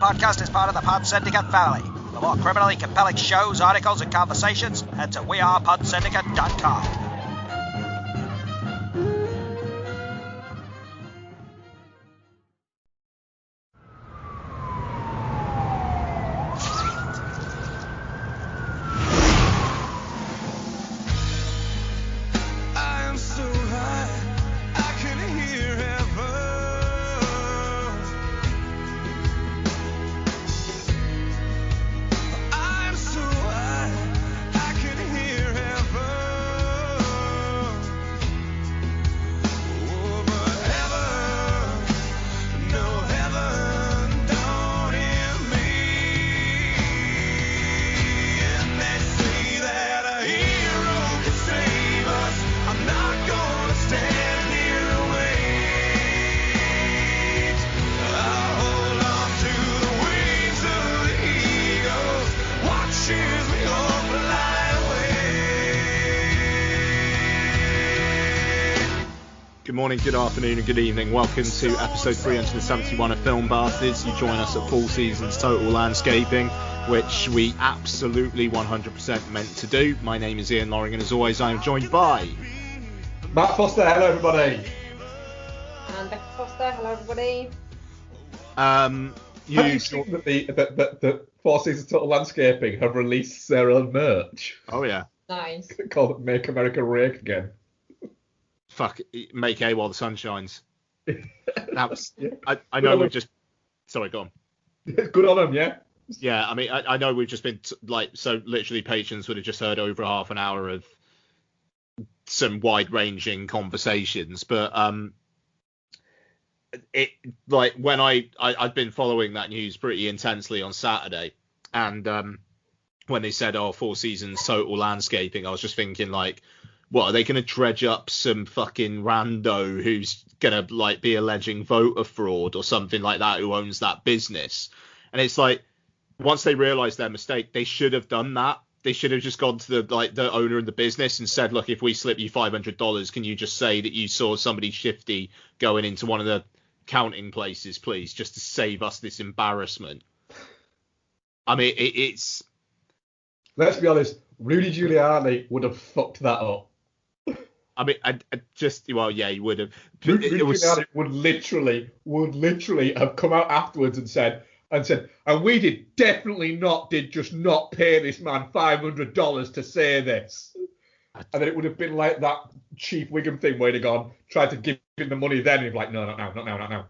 podcast is part of the Pod Syndicate family. For more criminally compelling shows, articles, and conversations, head to wearepodsyndicate.com. Good morning, good afternoon, and good evening. Welcome to episode 371 of Film Bastards. You join us at Full Season's Total Landscaping, which we absolutely 100% meant to do. My name is Ian Loring, and as always, I am joined by Matt Foster. Hello, everybody. And Becky Foster. Hello, everybody. Have you seen that the Four Seasons Total Landscaping have released their own merch? Oh yeah. Nice. Called Make America Rake Again. Fuck, make hay while the sun shines. That was, Yeah. I know we've just... Sorry, go on. Good on them, yeah? Yeah, I mean, I know we've just been, so literally patrons would have just heard over half an hour of some wide-ranging conversations, but when I'd been following that news pretty intensely on Saturday, and when they said, Four Seasons Total Landscaping, I was just thinking, what, are they going to dredge up some fucking rando who's going to, be alleging voter fraud or something like that, who owns that business? And it's like, once they realised their mistake, they should have done that. They should have just gone to the owner of the business and said, look, if we slip you $500, can you just say that you saw somebody shifty going into one of the counting places, please, just to save us this embarrassment? I mean, it's... Let's be honest, Rudy Giuliani would have fucked that up. I mean, yeah, he would have. Rudy Giuliani would literally have come out afterwards and said, and we did just not pay this man $500 to say this. And then it would have been like that Chief Wiggum thing where he'd have gone, tried to give him the money then, and he'd be like, no, not now.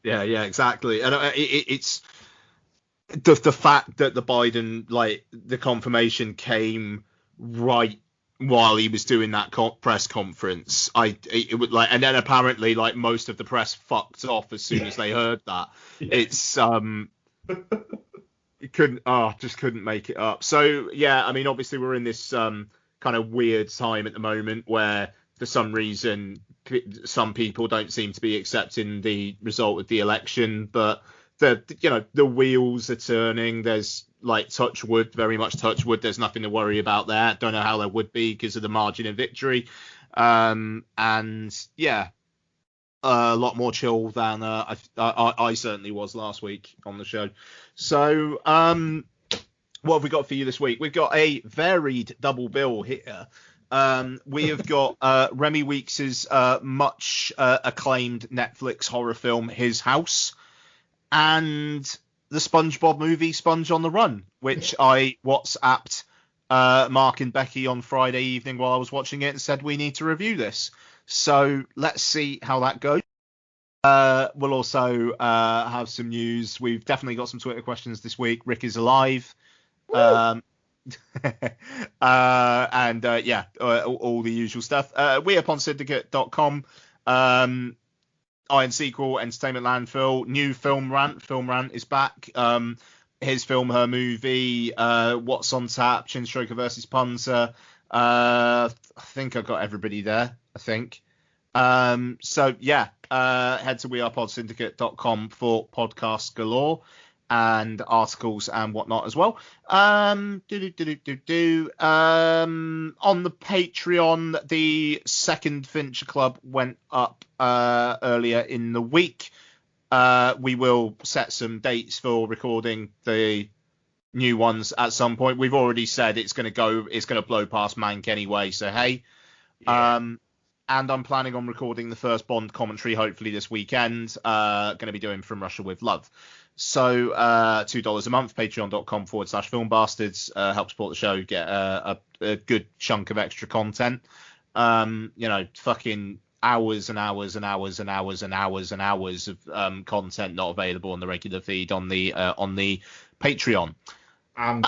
Yeah, exactly. And it's the fact that the Biden, the confirmation came right while he was doing that press conference. It would and then apparently most of the press fucked off as soon as they heard that. Yeah. It's it couldn't make it up. So yeah, I mean, obviously we're in this kind of weird time at the moment where for some reason some people don't seem to be accepting the result of the election, but the wheels are turning. There's touch wood, very much touch wood. There's nothing to worry about there. Don't know how there would be because of the margin of victory. And yeah, a lot more chill than I certainly was last week on the show. So what have we got for you this week? We've got a varied double bill here. We have got Remy Weeks's much acclaimed Netflix horror film His House, and the SpongeBob movie Sponge on the Run, which I WhatsApped Mark and Becky on Friday evening while I was watching it and said we need to review this. So let's see how that goes. We'll also have some news. We've definitely got some Twitter questions this week. Rick is alive. All the usual stuff. wearepodsyndicate.com. Iron Sequel, Entertainment Landfill, new Film Rant. Film Rant is back. His film, her movie, What's on Tap, Chinstroker versus Punter. I think I've got everybody there, I think. So yeah, head to wearepodsyndicate.com for podcasts galore and articles and whatnot as well. On the Patreon, the second Fincher Club went up earlier in the week. We will set some dates for recording the new ones at some point. We've already said it's going to blow past Mank anyway. So hey, and I'm planning on recording the first Bond commentary hopefully this weekend. Going to be doing From Russia with Love. So $2 a month, patreon.com/filmbastards. Help support the show, get a good chunk of extra content. Fucking hours and hours and hours and hours and hours and hours of content not available on the regular feed on the Patreon. And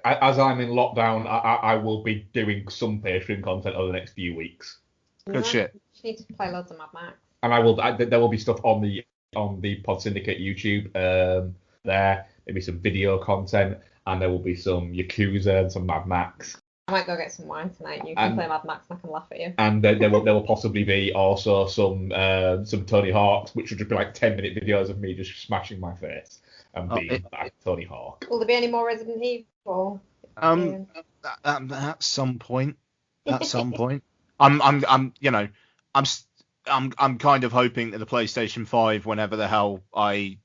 as I'm in lockdown, I will be doing some Patreon content over the next few weeks. Good shit. You need to play loads of Mad Max. And there will be stuff on the Pod Syndicate YouTube there. Maybe some video content, and there will be some Yakuza and some Mad Max. I might go get some wine tonight. You can play Mad Max and I can laugh at you. And there will possibly be also some Tony Hawk's, which would just be like 10-minute videos of me just smashing my face and being like Tony Hawk. Will there be any more Resident Evil? At some point. I'm kind of hoping that the PlayStation 5, whenever the hell I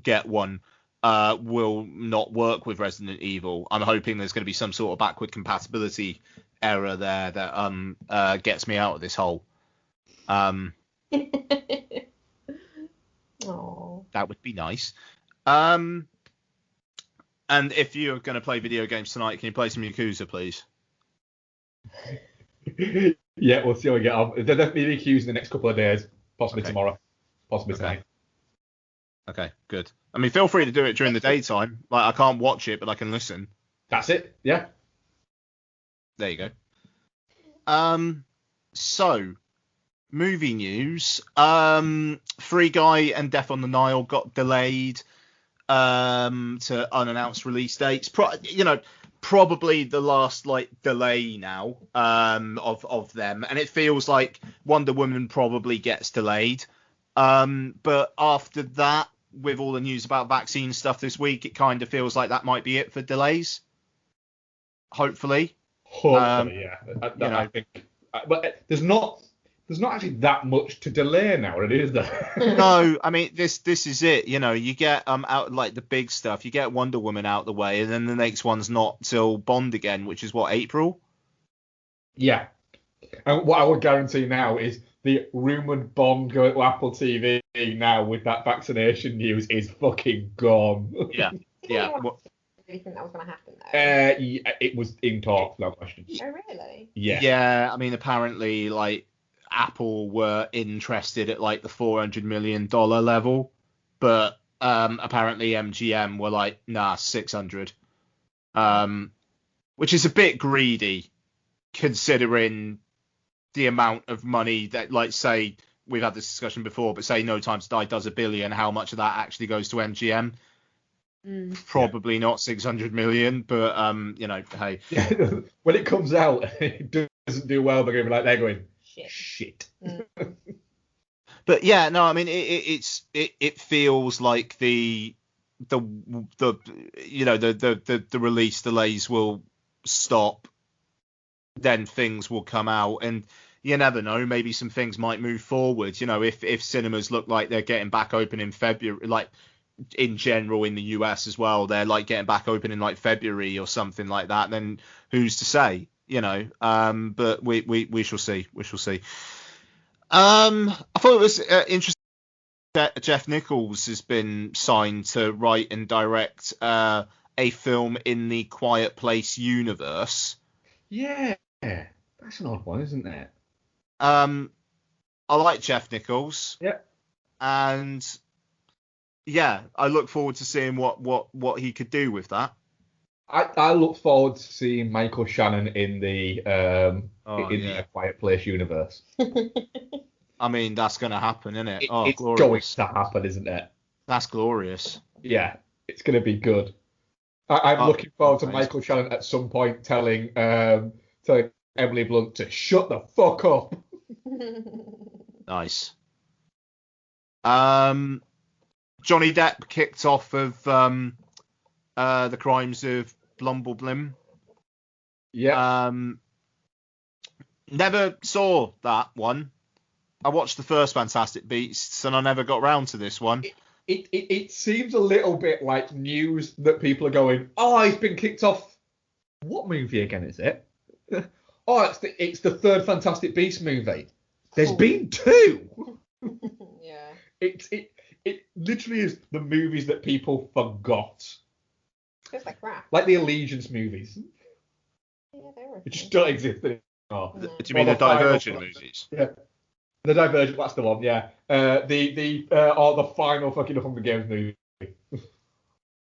get one, will not work with Resident Evil. I'm hoping there's going to be some sort of backward compatibility error there that gets me out of this hole. Aww. That would be nice. And if you're going to play video games tonight, can you play some Yakuza, please? Yeah, we'll see how we get on. They're definitely accused in the next couple of days, possibly tomorrow, possibly tonight. Okay, good. I mean, feel free to do it during the daytime. Like, I can't watch it, but I can listen. That's it. Yeah. There you go. So, movie news. Free Guy and Death on the Nile got delayed to unannounced release dates. Probably the last delay now of them, and it feels like Wonder Woman probably gets delayed. But after that, with all the news about vaccine stuff this week, it kind of feels like that might be it for delays. Hopefully, yeah. I think, but there's not actually that much to delay now, is there? No, I mean this is it. You get out like the big stuff. You get Wonder Woman out the way, and then the next one's not till Bond again, which is what, April? Yeah. And what I would guarantee now is the rumoured Bond going to Apple TV now with that vaccination news is fucking gone. Yeah. Yeah. Do you think that was going to happen though? It was in talks, no question. Oh really? Yeah. Yeah. I mean, apparently, Apple were interested at the $400 million level, but apparently MGM were like, nah, 600, which is a bit greedy considering the amount of money that, say, we've had this discussion before, but say No Time to Die does $1 billion, how much of that actually goes to MGM? Probably not 600 million, but hey. Yeah, when it comes out, it doesn't do well. They're going shit. But yeah, no, I mean it feels like the release delays will stop, then things will come out, and you never know, maybe some things might move forward. If cinemas look like they're getting back open in February, in general in the US as well, they're getting back open in February or something like that, then who's to say? But we shall see. I thought it was interesting that Jeff Nichols has been signed to write and direct a film in the Quiet Place universe. Yeah, that's an odd one, isn't it? I like Jeff Nichols. Yeah. And yeah, I look forward to seeing what he could do with that. I look forward to seeing Michael Shannon in the the Quiet Place universe. I mean, that's going to happen, isn't it? It's glorious. going to happen, isn't it? That's glorious. Yeah, it's going to be good. I'm looking forward to Michael Shannon at some point telling Emily Blunt to shut the fuck up. Nice. Johnny Depp kicked off of the crimes of Blumbleblim. Yeah. Never saw that one. I watched the first Fantastic Beasts and I never got round to this one. it seems a little bit like news that people are going, oh, he's been kicked off. What movie again is it? Oh, it's the third Fantastic Beasts movie. There's been two. Yeah. It literally is the movies that people forgot. Feels like crap. Like the Allegiance movies. Yeah, they were. Which just don't exist anymore. No. Do you mean the Divergent movies? Yeah. The Divergent, that's the one, yeah. The final fucking Hunger Games movie.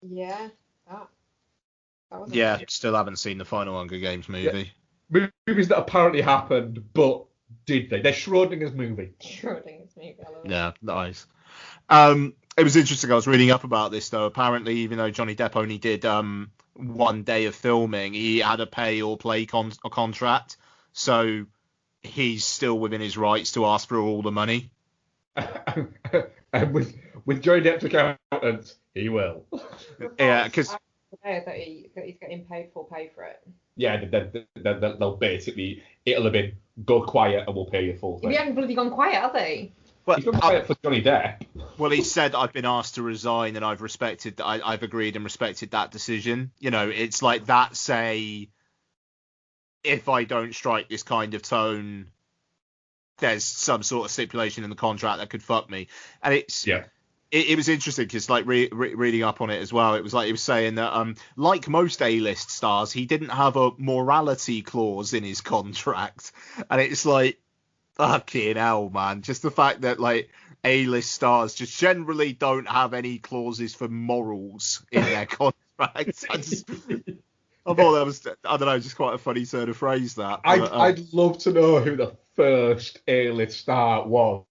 Yeah, that was Yeah, still haven't seen the final Hunger Games movie. Yeah. Movies that apparently happened, but did they? They're Schrodinger's movie. Schrodinger's movie. I love it. Yeah, nice. It was interesting. I was reading up about this though. Apparently, even though Johnny Depp only did 1 day of filming, he had a pay or play contract, so he's still within his rights to ask for all the money. And with Johnny Depp's accountants, he will. Yeah, because that he's getting paid for it. Yeah, they'll basically, it'll have been go quiet and we'll pay you full thing. He hasn't bloody gone quiet, has he? He's gone quiet for Johnny Depp. Well, he said, I've been asked to resign and I've agreed and respected that decision. You know, it's like that's if I don't strike this kind of tone, there's some sort of stipulation in the contract that could fuck me. And it was interesting because like reading up on it as well, it was like he was saying that like most A-list stars, he didn't have a morality clause in his contract. And it's like, fucking hell, man. Just the fact that like A-list stars just generally don't have any clauses for morals in their contracts. I thought that was, I don't know, just quite a funny turn of phrase that. I'd love to know who the first A-list star was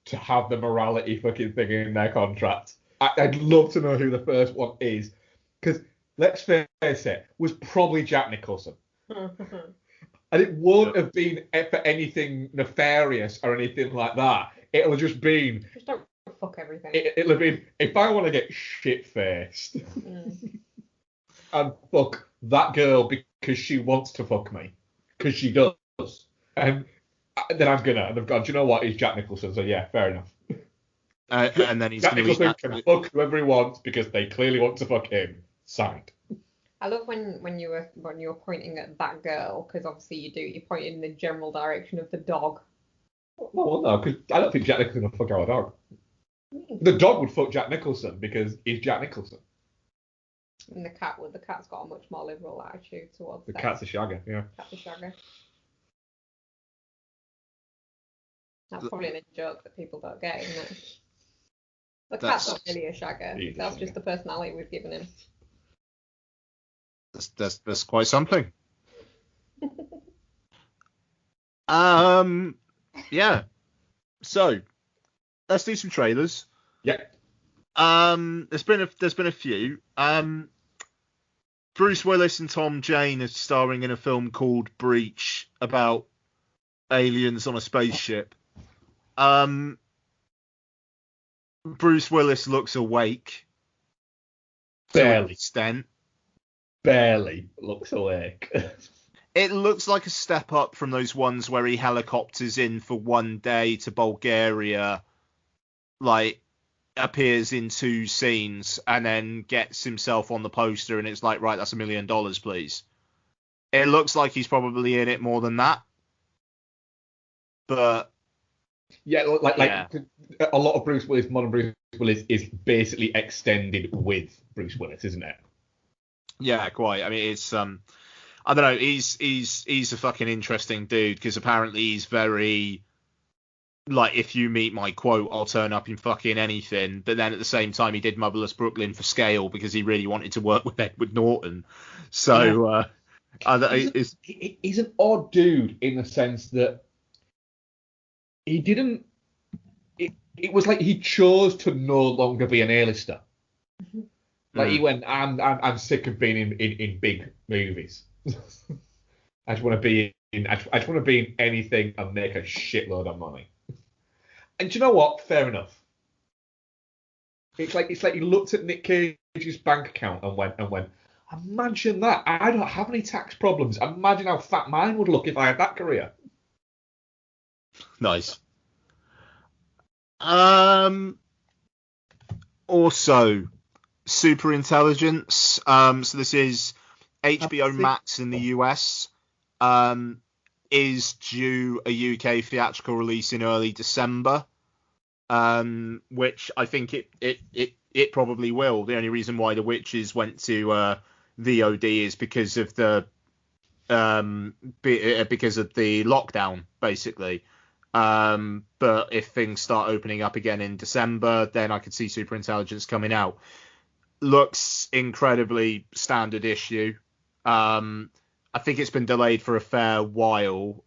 to have the morality fucking thing in their contract. I'd love to know who the first one is. Because, let's face it, was probably Jack Nicholson. And it won't have been for anything nefarious or anything like that. It'll have just been... Just don't fuck everything. It'll have been, if I want to get shit-faced and fuck that girl because she wants to fuck me, because she does, and then I'm gonna, and I've gone, do you know what, he's Jack Nicholson, so yeah, fair enough. And then he's Jack going Nicholson to can fuck whoever he wants because they clearly want to fuck him. Signed. I love when you were pointing at that girl, because obviously you point in the general direction of the dog. Well, no, because I don't think Jack Nicholson would fuck our dog. The dog would fuck Jack Nicholson because he's Jack Nicholson. And the cat's got a much more liberal attitude towards The sex. cat's a shagger, yeah. Cat's a shagger. That's probably a joke that people don't get, isn't it? The cat's not really a shagger. That's just the personality we've given him. That's quite something. Yeah. So let's do some trailers. Yeah. There's been a few. Bruce Willis and Tom Jane are starring in a film called Breach about aliens on a spaceship. Bruce Willis looks awake. Barely. To an extent. Barely looks awake. It looks like a step up from those ones where he helicopters in for 1 day to Bulgaria, like appears in 2 scenes and then gets himself on the poster and it's like, right, that's $1 million, please. It looks like he's probably in it more than that. But yeah, like a lot of Bruce Willis, modern Bruce Willis is basically extended with Bruce Willis, isn't it? Yeah, quite. I mean, it's I don't know. He's a fucking interesting dude because apparently he's very like, if you meet my quote, I'll turn up in fucking anything. But then at the same time, he did Motherless Brooklyn for scale because he really wanted to work with Edward Norton. So he's an odd dude in the sense that he didn't. It was like he chose to no longer be an A-lister. Like he went, I'm sick of being in big movies. I just want to be in anything and make a shitload of money. And do you know what? Fair enough. It's like he looked at Nick Cage's bank account and went, imagine that. I don't have any tax problems. Imagine how fat mine would look if I had that career. Nice. Also, Super Intelligence. So this is HBO Max in the US. Is due a UK theatrical release in early December. Which I think it probably will. The only reason why The Witches went to VOD is because of the lockdown, basically. But if things start opening up again in December, then I could see Superintelligence coming out. Looks incredibly standard issue. I think it's been delayed for a fair while,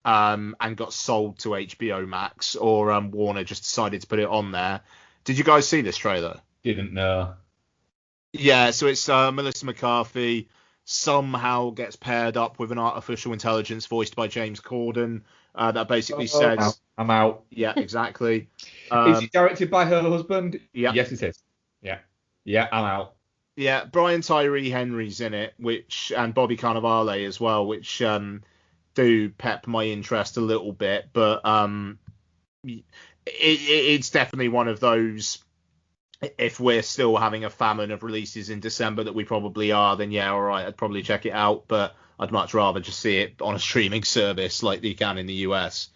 and got sold to HBO Max, or Warner just decided to put it on there. Did you guys see this trailer? Didn't know. Yeah, so it's Melissa McCarthy somehow gets paired up with an artificial intelligence voiced by James Corden that basically says... I'm out. Yeah, exactly. Is it directed by her husband? Yeah. Yes, it is. Yeah. Yeah, I'm out. Yeah, Brian Tyree Henry's in it, and Bobby Cannavale as well, which do pep my interest a little bit, but it's definitely one of those. If we're still having a famine of releases in December that we probably are, then yeah, all right, I'd probably check it out, but I'd much rather just see it on a streaming service like you can in the US.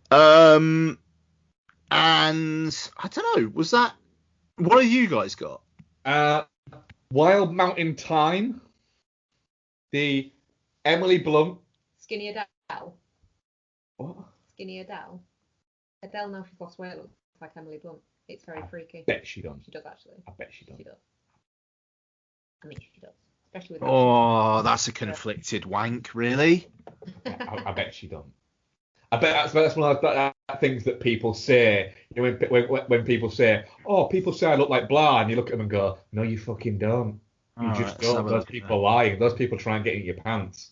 And I don't know, was that... What have you guys got? Wild Mountain Thyme. The Emily Blunt. Skinny Adele. What? Skinny Adele. Adele, now she's lost weight, looks like Emily Blunt. It's very freaky. Bet she does. She does, actually. I bet she does. She does. I mean, she does. Especially with... Oh, that's a conflicted wank, really? I bet she don't. I bet that's one of the things that people say. You know, when people say, "Oh, people say I look like blah," and you look at them and go, "No, you fucking don't. You just don't. Those people are lying. Those people try and get in your pants."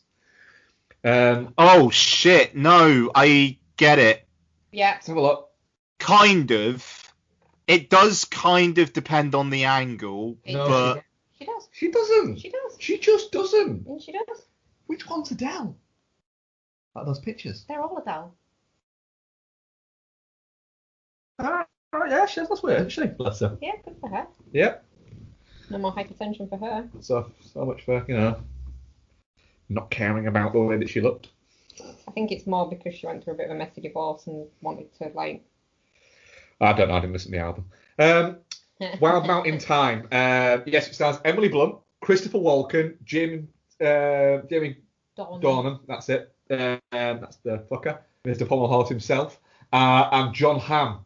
Oh shit! No, I get it. Yeah. Let's have a look. Kind of. It does kind of depend on the angle, but she does. She doesn't. She does. She just doesn't. And she does. Which one's Adele? Like those pictures. They're all Adele. Right, yeah, she has lost weight, hasn't she? Bless her. Yeah, good for her. Yep. No more hypertension for her. So much for, not caring about the way that she looked. I think it's more because she went through a bit of a messy divorce and wanted to, like... I don't know, I didn't listen to the album. Wild Mountain Thyme. Yes, it stars Emily Blunt, Christopher Walken, Jamie Dornan, that's it. That's the fucker. Mr. Pommel Horse himself. And John Hamm.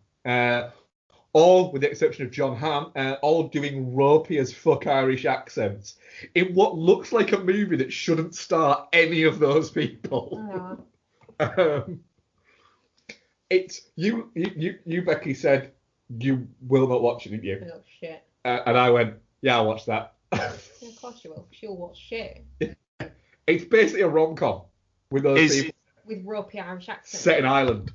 All, with the exception of John Hamm, all doing ropey as fuck Irish accents in what looks like a movie that shouldn't star any of those people. It's you, Becky said you will not watch it, didn't you? Oh shit. And I went, yeah, I'll watch that. Yeah, of course you will. She'll watch shit. It's basically a rom-com with those people with ropey Irish accents set in Ireland.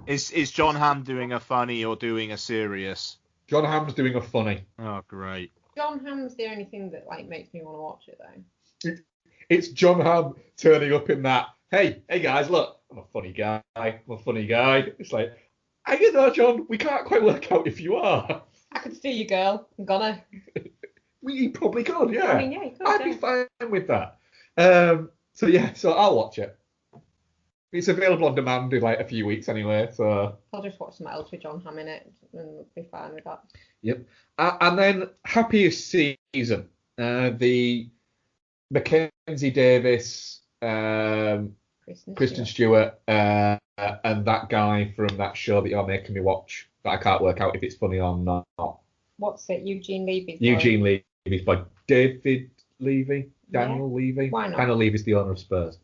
Is John Hamm doing a funny or doing a serious? John Hamm's doing a funny. Oh, great. John Hamm's the only thing that makes me want to watch it though. It's John Hamm turning up in that. Hey guys, look, I'm a funny guy. It's like, I get that, John. We can't quite work out if you are. I could steal you, girl. I'm gonna. We probably could, yeah. I mean, yeah, you could. I'd be fine with that. So I'll watch it. It's available on demand in like a few weeks anyway, so... I'll just watch something else with John Hamm in it and be fine with that. Yep. And then Happiest Season. The Mackenzie Davis, Kristen Stewart, and that guy from that show that you're making me watch that I can't work out if it's funny or not. What's it? Eugene Levy's Levy's by David Levy? Daniel Levy? Why not? Daniel Levy's the owner of Spurs.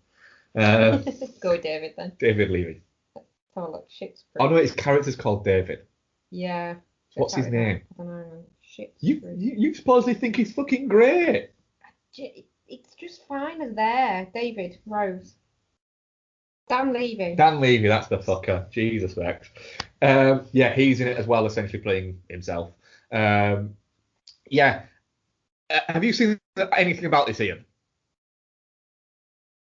Go with David then. David Levy. Let's have a look. Shit's Oh no, his character's called David. Yeah. What's his name? I don't know. Shit's You supposedly think he's fucking great. It's just fine as there. David Rose. Dan Levy. Dan Levy, that's the fucker. Jesus Rex. Yeah, he's in it as well, essentially playing himself. Yeah. Have you seen anything about this, Ian?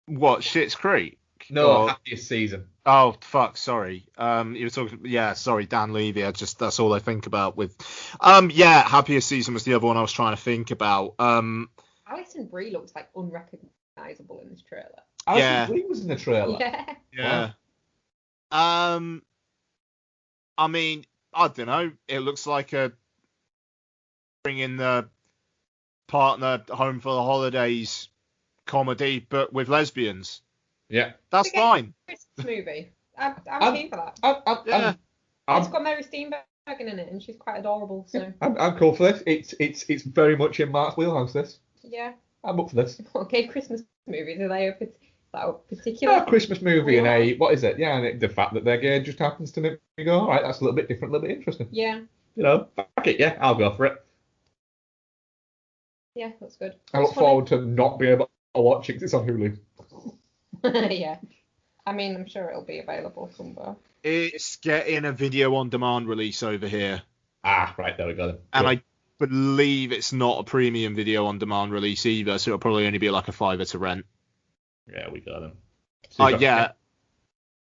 What, Schitt's Creek? No, Or- happiest season. Oh fuck, sorry. You were talking. Yeah, sorry, Dan Levy. That's all I think about with. Yeah, happiest season was the other one I was trying to think about. Alison Brie looks like unrecognisable in this trailer. Alison Brie was in the trailer. Yeah. Yeah. I mean, I don't know. It looks like a bringing the partner home for the holidays comedy, but with lesbians. Yeah. That's It's a fine. Christmas movie. I'm keen for that. Yeah. It's got Mary Steenburgen in it, and she's quite adorable. So I'm cool for this. It's very much in Mark's wheelhouse. This. yeah. I'm up for this. Okay, Christmas movies, are they a particular? A Christmas movie and a what is it? Yeah, and the fact that they're gay just happens to make me go, all right, that's a little bit different, a little bit interesting. Yeah. You know, fuck it, yeah, I'll go for it. Yeah, that's good. I look forward to not being able to watch it 'cause it's on Hulu. Yeah. I mean, I'm sure it'll be available somewhere. It's getting a video on demand release over here. Ah, right, there we go then. And I believe it's not a premium video on demand release either, so it'll probably only be like a $5 to rent. Yeah, we got them. Yeah.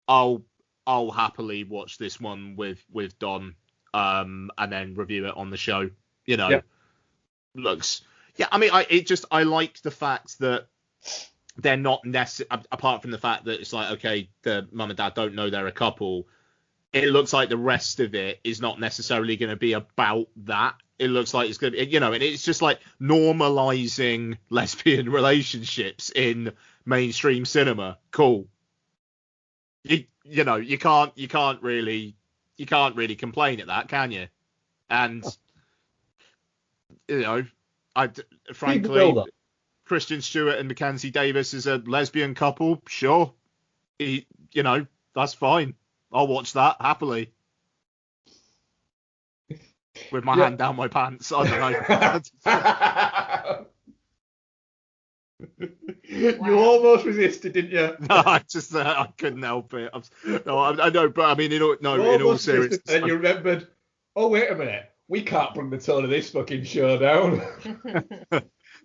I'll happily watch this one with Don, and then review it on the show. You know, yeah. Looks. Yeah, I mean, I like the fact that they're not necessarily, apart from the fact that it's like, okay, the mum and dad don't know they're a couple. It looks like the rest of it is not necessarily going to be about that. It looks like it's going to be, you know, and it's just like normalizing lesbian relationships in mainstream cinema. Cool. You know, you can't really complain at that, can you? And you know, frankly, Kristen Stewart and Mackenzie Davis is a lesbian couple. Sure, you know, that's fine. I'll watch that happily. With my hand down my pants. I don't know. You almost resisted, didn't you? No, I couldn't help it. I know, but I mean, in all seriousness. And you remembered, oh, wait a minute. We can't bring the tone of this fucking show down.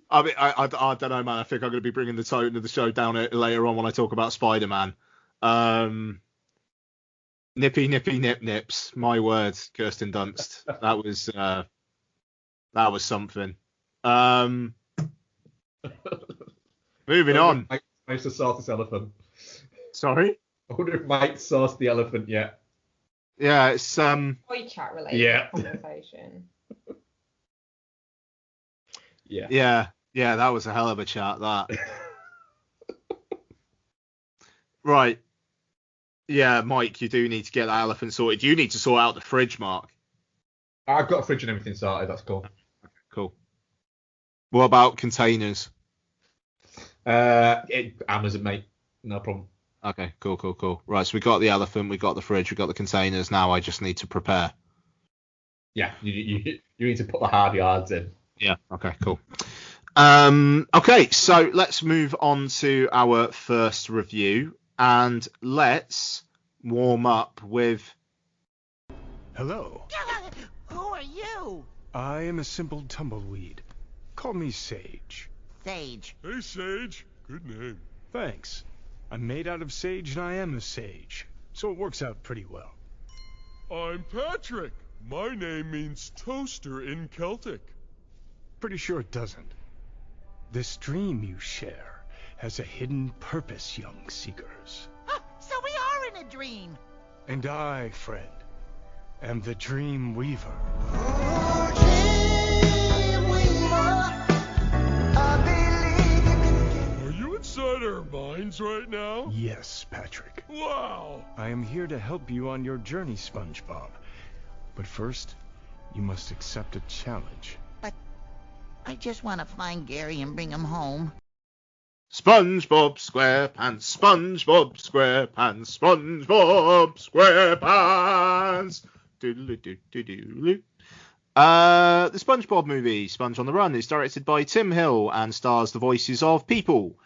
I mean, I don't know, man. I think I'm going to be bringing the tone of the show down later on when I talk about Spider-Man. Nippy, nippy, nip, nips. My words, Kirsten Dunst. That was something. Moving on. Mike managed to sauce this elephant. Sorry? I wonder if Mike sauced the elephant yet. Yeah, it's Boy chat related conversation. Yeah, that was a hell of a chat, that. Right. Yeah, Mike, you do need to get that elephant sorted. You need to sort out the fridge, Mark. I've got a fridge and everything sorted. That's cool. Okay, cool. What about containers? Amazon, mate. No problem. Okay, cool. Right, so we got the elephant, we got the fridge, we got the containers. Now I just need to prepare. Yeah, you need to put the hard yards in. Yeah. Okay, cool. Okay, so let's move on to our first review, and let's warm up with. Hello. Who are you? I am a simple tumbleweed. Call me Sage. Sage. Hey, Sage. Good name. Thanks. I'm made out of sage and I am a sage, so it works out pretty well. I'm Patrick. My name means toaster in Celtic. Pretty sure it doesn't. This dream you share has a hidden purpose, young seekers. So we are in a dream. And I, friend, am the Dream Weaver. Are you inside our minds right now? Yes, Patrick. Wow. I am here to help you on your journey, SpongeBob. But first, you must accept a challenge. But I just want to find Gary and bring him home. SpongeBob SquarePants, SpongeBob SquarePants, SpongeBob SquarePants. Doodle-doo-doo-doo-doo. The SpongeBob movie, Sponge on the Run, is directed by Tim Hill and stars the voices of people.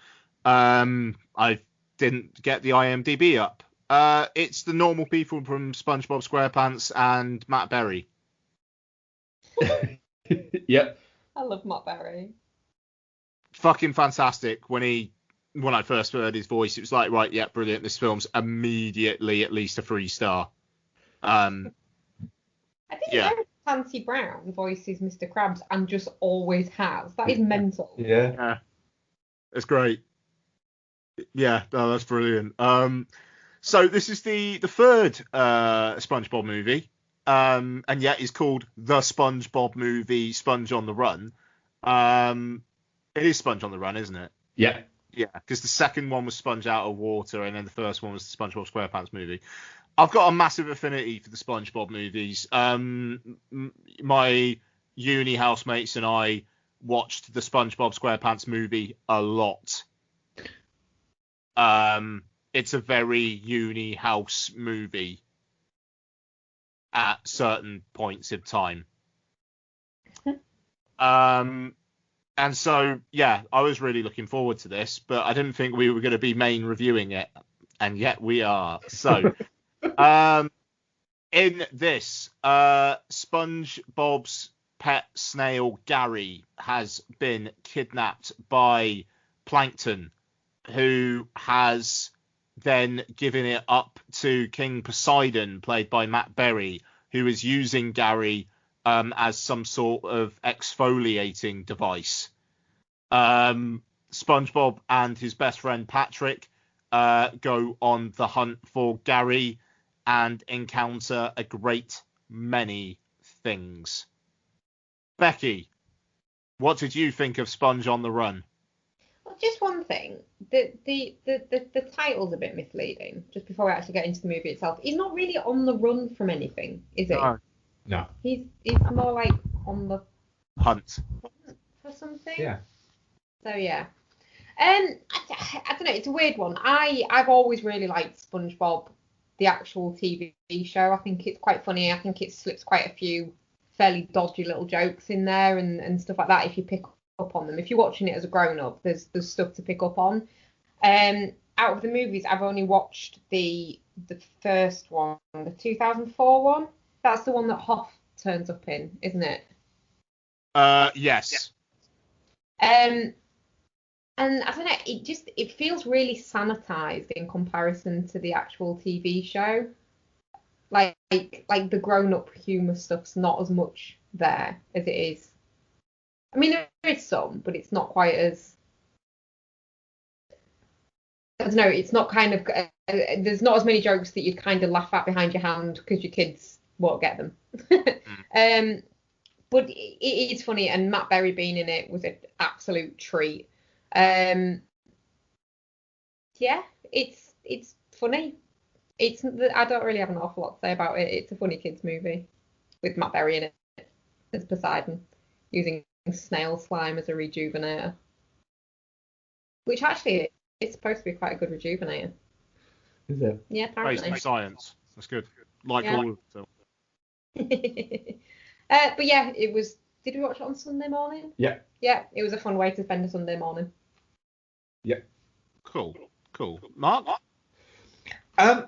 I didn't get the IMDb up. It's the normal people from SpongeBob SquarePants and Matt Berry. Yep. I love Matt Berry. Fucking fantastic when he when I first heard his voice, it was like, right, yeah, brilliant. This film's immediately at least a 3-star. I didn't Yeah. know Clancy Brown voices Mr. Krabs and just always has. That is mental. Yeah. It's great. Yeah, no, that's brilliant. So this is the third SpongeBob movie, and yet it's called The SpongeBob Movie: Sponge on the Run. It is Sponge on the Run, isn't it? Yeah. Yeah, because the second one was Sponge Out of Water, and then the first one was the SpongeBob SquarePants movie. I've got a massive affinity for the SpongeBob movies. My uni housemates and I watched the SpongeBob SquarePants movie a lot. It's a very uni house movie at certain points of time. And so, yeah, I was really looking forward to this, but I didn't think we were going to be main reviewing it, and yet we are. So, in this, SpongeBob's pet snail Gary has been kidnapped by Plankton, who has then given it up to King Poseidon, played by Matt Berry, who is using Gary as some sort of exfoliating device. SpongeBob and his best friend Patrick go on the hunt for Gary and encounter a great many things. Becky, what did you think of Sponge on the Run? Well, just one thing. The title's a bit misleading. Just before we actually get into the movie itself, he's not really on the run from anything, is he? No. He's more like on the Hunt for something. Yeah. So yeah. I don't know. It's a weird one. I've always really liked SpongeBob, the actual TV show. I think it's quite funny. I think it slips quite a few fairly dodgy little jokes in there and stuff like that if you pick up on them. If you're watching it as a grown up, there's stuff to pick up on. Out of the movies, I've only watched the first one, the 2004 one. That's the one that Hoff turns up in, isn't it? Yes. And I don't know, it feels really sanitized in comparison to the actual TV show. Like the grown-up humour stuff's not as much there as it is. I mean, there is some, but it's not quite as. I don't know. It's not kind of. There's not as many jokes that you'd kind of laugh at behind your hand because your kids won't get them. But it is funny, and Matt Berry being in it was an absolute treat. Yeah, it's funny. I don't really have an awful lot to say about it. It's a funny kids movie with Matt Berry in it as Poseidon, using snail slime as a rejuvenator, which actually is supposed to be quite a good rejuvenator. Is it? Yeah, apparently. Based on science. That's good. Like all of them. But yeah, it was. Did we watch it on Sunday morning? Yeah. Yeah, it was a fun way to spend a Sunday morning. Yeah. Cool. Mark? I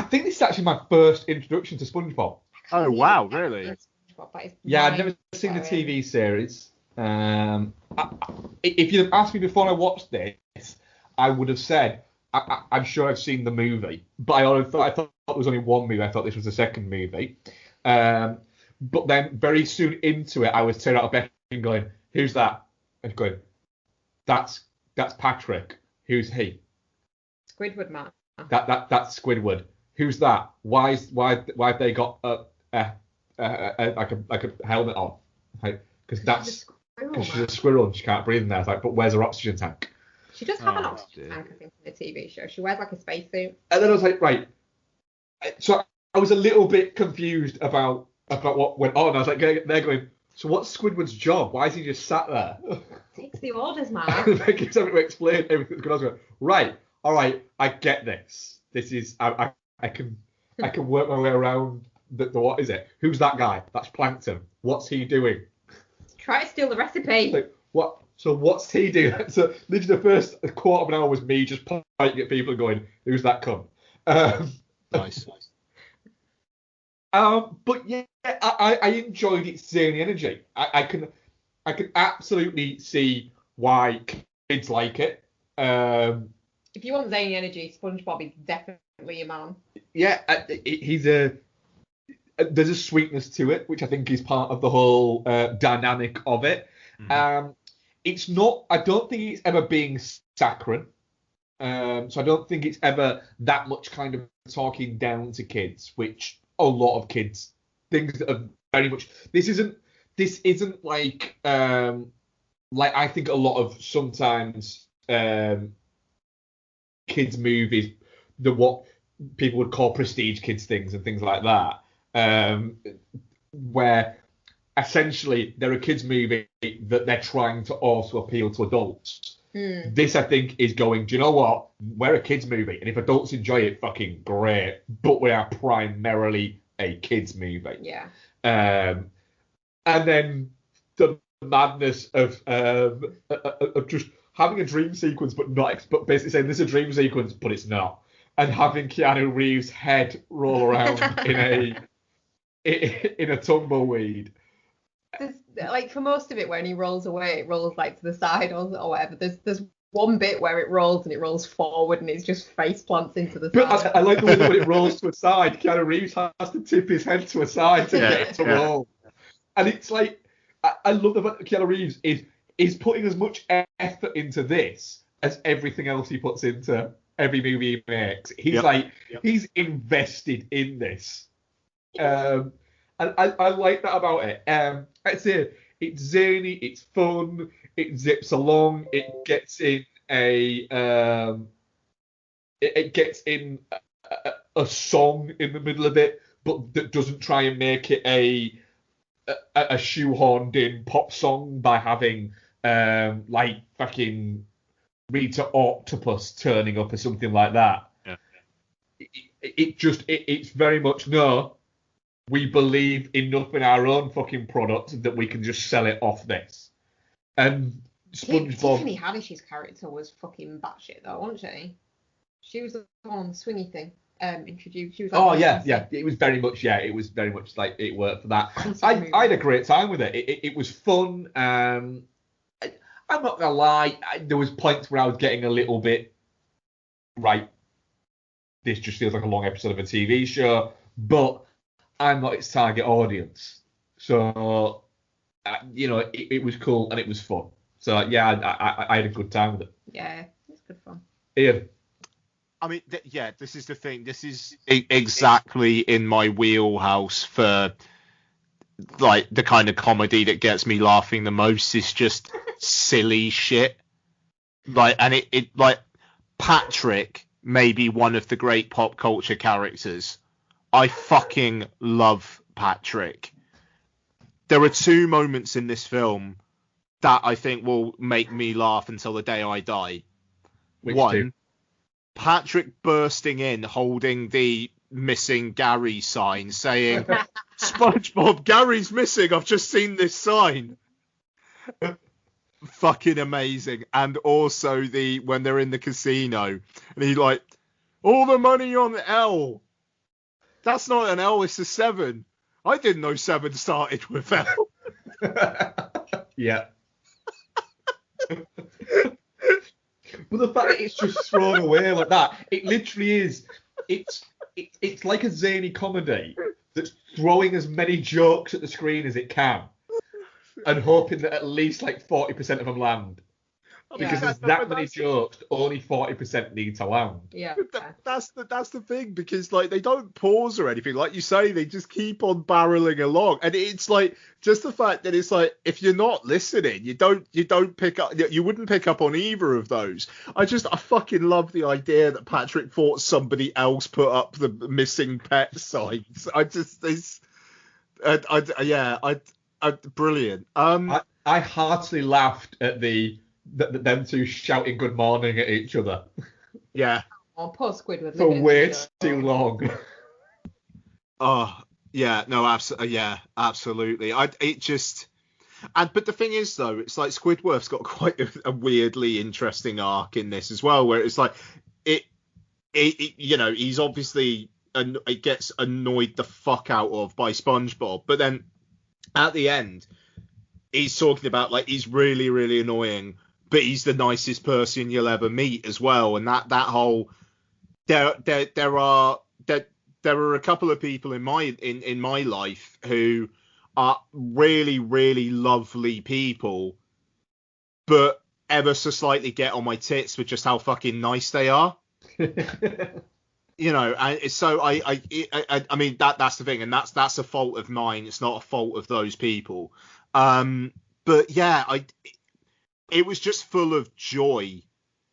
think this is actually my first introduction to SpongeBob. Oh, wow, really? Yeah, I'd never seen the TV series. If you'd have asked me before I watched this, I would have said, I'm sure I've seen the movie. But I thought there was only one movie. I thought this was the second movie. But then very soon into it, I was turning out of bed and going, who's that? And going, that's Patrick. Who's he? Squidward, Matt. That's Squidward. Who's that? Why have they got like a helmet on? Because she's a squirrel and she can't breathe in there. It's like, but where's her oxygen tank? She does have an oxygen tank, I think, in the TV show. She wears like a spacesuit. And then I was like, right. So I was a little bit confused about what went on. I was like, they're going, so what's Squidward's job? Why is he just sat there? Takes the orders, man. They keep having to explain everything that's going on. I was going, right, all right, I get this. This is I can work my way around the what is it? Who's that guy? That's Plankton. What's he doing? Try to steal the recipe. Like, what? So what's he doing? So literally the first quarter of an hour was me just pointing at people and going, who's that cunt? Nice. But yeah, I enjoyed its zany energy. I can absolutely see why kids like it. If you want zany energy, SpongeBob is definitely a man. Yeah, there's a sweetness to it, which I think is part of the whole dynamic of it. Mhm. It's not. I don't think it's ever being saccharine. So I don't think it's ever that much kind of talking down to kids, which a lot of kids things that are very much. This isn't like I think a lot of sometimes kids movies, what people would call prestige kids things and things like that, where essentially they're a kids movie that they're trying to also appeal to adults. This, I think, is going, do you know what? We're a kids movie, and if adults enjoy it, fucking great. But we are primarily a kids movie. Yeah. And then the madness of just having a dream sequence, but basically saying this is a dream sequence, but it's not, and having Keanu Reeves' head roll around in a tumbleweed. There's, like, for most of it, when he rolls away, it rolls like to the side or whatever. There's one bit where it rolls and it rolls forward and it's just face plants into the But side. I like the way that when it rolls to a side, Keanu Reeves has to tip his head to a side to get it to roll. And it's like, I love the fact that Keanu Reeves is putting as much effort into this as everything else he puts into every movie he makes. He's he's invested in this. And I like that about it. I'd say it's zany, it's fun, it zips along, it gets in a song in the middle of it, but that doesn't try and make it a shoehorned in pop song by having like fucking Rita Octopus turning up or something like that. Yeah. It's very much no. We believe enough in our own fucking product that we can just sell it off this. And SpongeBob. Tiffany Haddish's character was fucking batshit though, wasn't she? She was the one on the swingy thing. Introduced. She was like, yeah. It was very much like it worked for that. I had a great time with it. It was fun. I'm not gonna lie. There was points where I was getting a little bit right. This just feels like a long episode of a TV show, but I'm not its target audience. So, it was cool and it was fun. So, yeah, I had a good time with it. Yeah, it's good fun. Ian. I mean, this is the thing. This is exactly in my wheelhouse for, like, the kind of comedy that gets me laughing the most. It's just silly shit. Like, and it like, Patrick may be one of the great pop culture characters. I fucking love Patrick. There are two moments in this film that I think will make me laugh until the day I die. Which One, two? Patrick bursting in holding the missing Gary sign saying, SpongeBob, Gary's missing. I've just seen this sign. Fucking amazing. And also when they're in the casino and he's like, all the money on L. That's not an L, it's a 7. I didn't know 7 started with L. Yeah. But the fact that it's just thrown away like that, it literally is. It's like a zany comedy that's throwing as many jokes at the screen as it can, and hoping that at least like 40% of them land. Because there's that many jokes, only 40% need to land. Yeah. That's the thing, because like they don't pause or anything. Like you say, they just keep on barreling along, and it's like just the fact that it's like if you're not listening, you don't pick up. You wouldn't pick up on either of those. I fucking love the idea that Patrick thought somebody else put up the missing pet signs. Brilliant. I heartily laughed at them two shouting good morning at each other. Yeah. Oh, poor Squidward. For way too long. Oh, yeah, no, absolutely. But the thing is, though, it's like Squidward's got quite a weirdly interesting arc in this as well, where it's like he's obviously it gets annoyed the fuck out of by SpongeBob, but then at the end he's talking about like he's really, really annoying, but he's the nicest person you'll ever meet as well. And that whole there are a couple of people in my life who are really, really lovely people, but ever so slightly get on my tits with just how fucking nice they are. You know, and so I mean that's the thing, and that's a fault of mine. It's not a fault of those people. But yeah, it was just full of joy,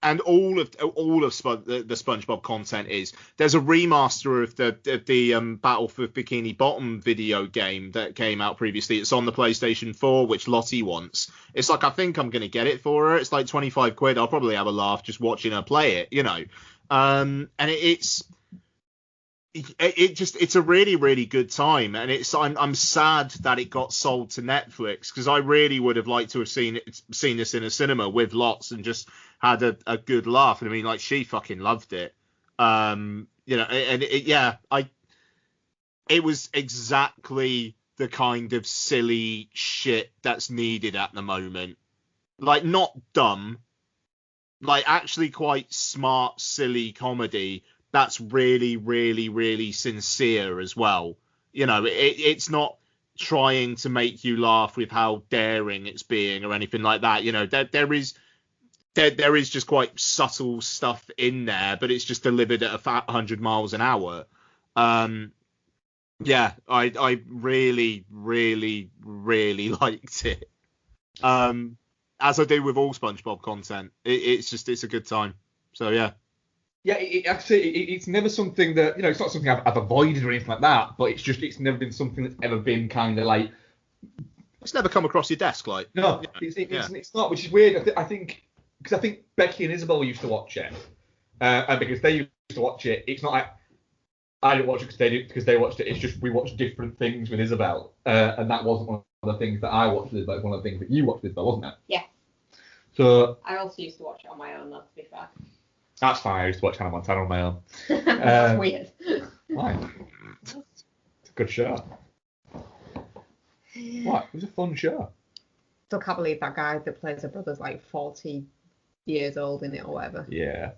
and all of the SpongeBob content is. There's a remaster of the Battle for Bikini Bottom video game that came out previously. It's on the PlayStation 4, which Lottie wants. It's like, I think I'm gonna get it for her. It's like 25 quid. I'll probably have a laugh just watching her play it, you know. And it's a really, really good time, and I'm sad that it got sold to Netflix, because I really would have liked to have seen this in a cinema with lots and just had a good laugh. And I mean, like, she fucking loved it. You know, and it was exactly the kind of silly shit that's needed at the moment. Like, not dumb, like actually quite smart, silly comedy that's really, really, really sincere as well. You know, it's not trying to make you laugh with how daring it's being or anything like that. You know, there is just quite subtle stuff in there, but it's just delivered at 100 miles an hour. Yeah, I really, really, really liked it. As I do with all SpongeBob content, it's a good time. So yeah. Yeah, it's never something that, you know, it's not something I've avoided or anything like that, but it's never been something that's ever been kind of like... It's never come across your desk, like... No, it's not, which is weird. I think Becky and Isabel used to watch it, and because they used to watch it, it's not like I didn't watch it because they watched it, it's just we watched different things with Isabel, and that wasn't one of the things that I watched with Isabel, it was one of the things that you watched with Isabel, wasn't it? Yeah. So... I also used to watch it on my own, though, to be fair. That's fine. I used to watch Hannah Montana on my own. That's weird. Why? It's a good show. What? It was a fun show. Still can't believe that guy that plays her brother's like 40 years old in it or whatever. Yeah.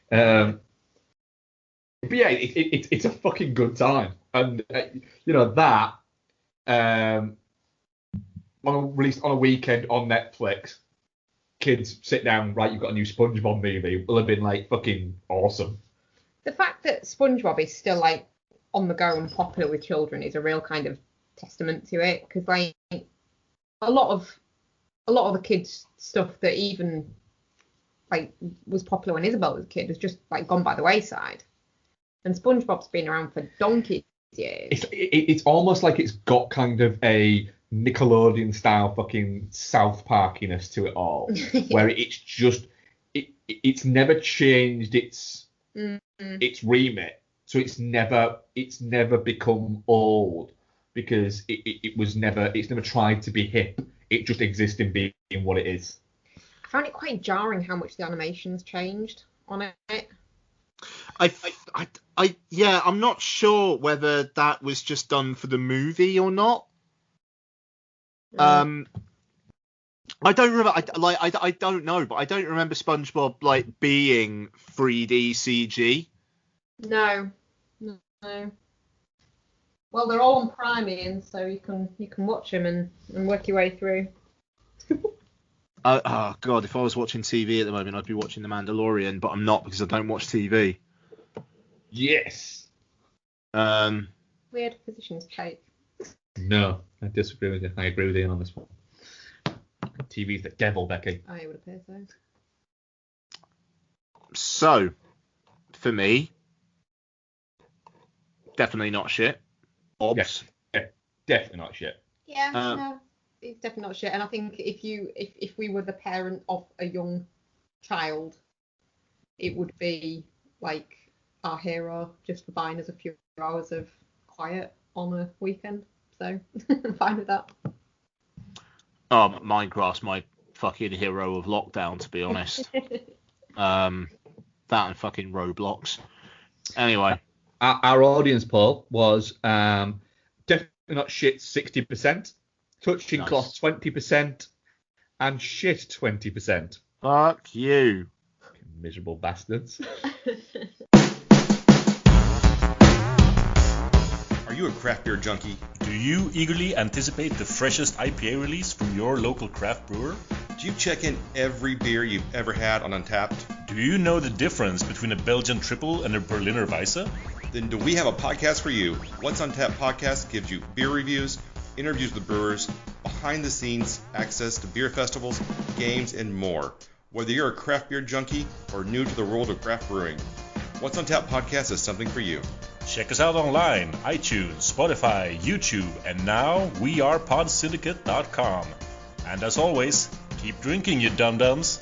But yeah, it's a fucking good time, and you know that released on a weekend on Netflix. Kids sit down, right, you've got a new SpongeBob movie, will have been like fucking awesome. The fact that SpongeBob is still like on the go and popular with children is a real kind of testament to it, because like a lot of the kids stuff that even like was popular when Isabel was a kid has just like gone by the wayside, and SpongeBob's been around for donkey's years. It's almost like it's got kind of a Nickelodeon style fucking South Parkiness to it all, where it's just it's never changed its remit, so it's never become old, because it's never tried to be hip. It just exists in being what it is. I found it quite jarring how much the animation's changed on it. I'm not sure whether that was just done for the movie or not. I don't remember. I don't know, but I don't remember SpongeBob like being 3D CG. No. Well, they're all on Prime, Ian, so you can watch them and work your way through. Oh God, if I was watching TV at the moment, I'd be watching The Mandalorian, but I'm not, because I don't watch TV. Yes. Weird positions to take. No, I disagree with you. I agree with Ian on this one. TV's the devil, Becky. I would appear so. So, for me, definitely not shit. Obs. Yeah, definitely not shit. Yeah, no, it's definitely not shit. And I think if we were the parent of a young child, it would be like our hero just for buying us a few hours of quiet on a weekend. So I'm fine with that. Oh, Minecraft's my fucking hero of lockdown, to be honest. That and fucking Roblox. Anyway. Our audience poll was definitely not shit 60%, touching nice. cloth 20%, and shit 20%. Fuck you. Miserable bastards. Are you a craft beer junkie? Do you eagerly anticipate the freshest IPA release from your local craft brewer? Do you check in every beer you've ever had on Untapped? Do you know the difference between a Belgian triple and a Berliner Weisse? Then do we have a podcast for you? What's Untapped podcast gives you beer reviews, interviews with brewers, behind the scenes access to beer festivals, games, and more. Whether you're a craft beer junkie or new to the world of craft brewing, What's Untapped podcast is something for you. Check us out online, iTunes, Spotify, YouTube, and now wearepodsyndicate.com. And as always, keep drinking, you dum-dums.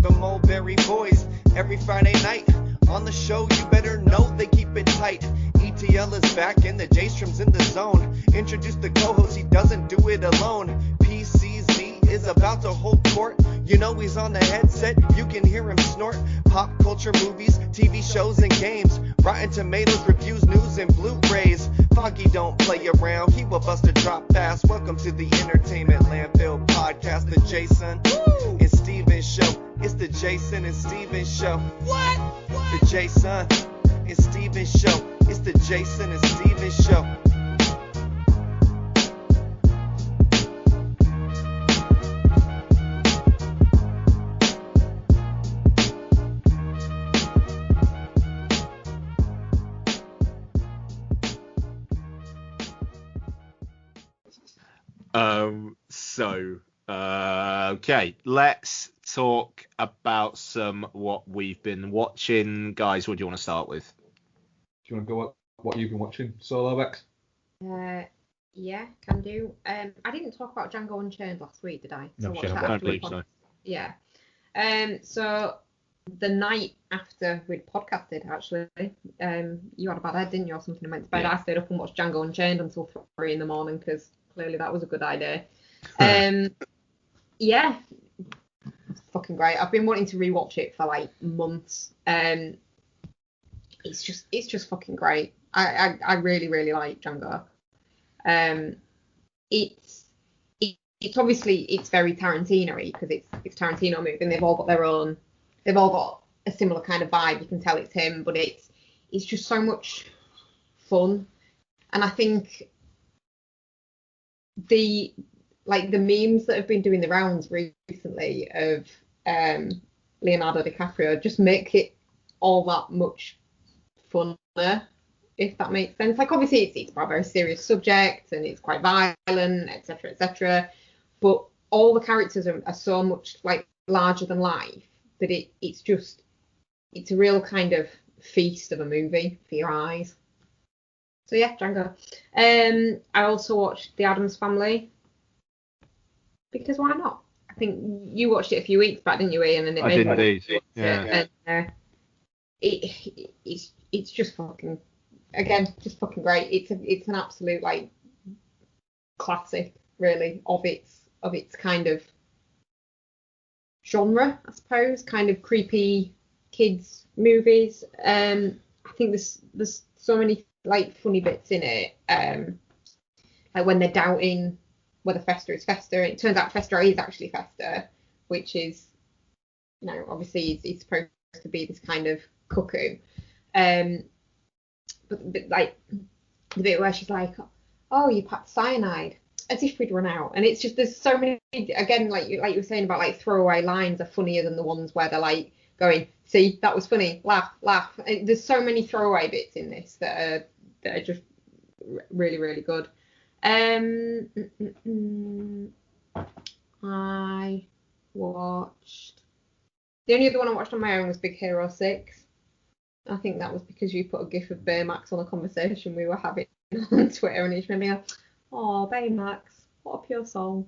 The Mulberry Boys, every Friday night. On the show, you better know they keep it tight. ETL is back and the J-Strom's in the zone. Introduce the co-host, he doesn't do it alone. PCZ is about to hold court. You know he's on the headset, you can hear him snort. Pop culture, movies, TV shows, and games. Rotten Tomatoes, reviews, news, and Blu-rays. Foggy don't play around, he will bust a drop fast. Welcome to the Entertainment Landfill Podcast, the Jason and Steven Show. It's the Jason and Steven Show. What? The Jason and Steven Show. It's the Jason and Steven Show. Okay, let's talk about what we've been watching. Guys, what do you want to start with? Do you want to go what you've been watching, Solo X? Yeah, can do. I didn't talk about Django Unchained last week, did I? No, watch she that hadn't. I after don't we believe so. Yeah. So the night after we'd podcasted, actually, you had a bad head, didn't you, or something, and went to bed. Yeah. I stayed up and watched Django Unchained until 3 in the morning because clearly that was a good idea. Yeah, it's fucking great. I've been wanting to rewatch it for like months. It's just fucking great. I really, really like Django. It's obviously it's very Tarantino-y because it's Tarantino movie and they've all got a similar kind of vibe. You can tell it's him, but it's just so much fun. And I think the memes that have been doing the rounds recently of Leonardo DiCaprio just make it all that much funner, if that makes sense. Like, obviously it's about a very serious subject and it's quite violent, etc., but all the characters are so much like larger than life that it's a real kind of feast of a movie for your eyes. So yeah, Django. I also watched The Addams Family because why not? I think you watched it a few weeks back, didn't you, Ian? And it I made did me indeed. watch Yeah. it. And it's just fucking, again, just fucking great. It's an absolute like classic, really, of its kind of genre, I suppose, kind of creepy kids movies. I think there's so many like funny bits in it. Like when they're doubting whether Fester is Fester, and it turns out Fester is actually Fester, which is, you know, obviously he's supposed to be this kind of cuckoo. But like the bit where she's like, "Oh, you packed cyanide," as if we'd run out. And it's just, there's so many, again, like you were saying about like throwaway lines are funnier than the ones where they're like going, "See, that was funny, laugh, laugh." And there's so many throwaway bits in this that are just really, really good. I watched, the only other one I watched on my own was Big Hero 6. I think that was because you put a gif of Baymax on a conversation we were having on Twitter, and it just made me go, "Oh, Baymax, what a pure soul."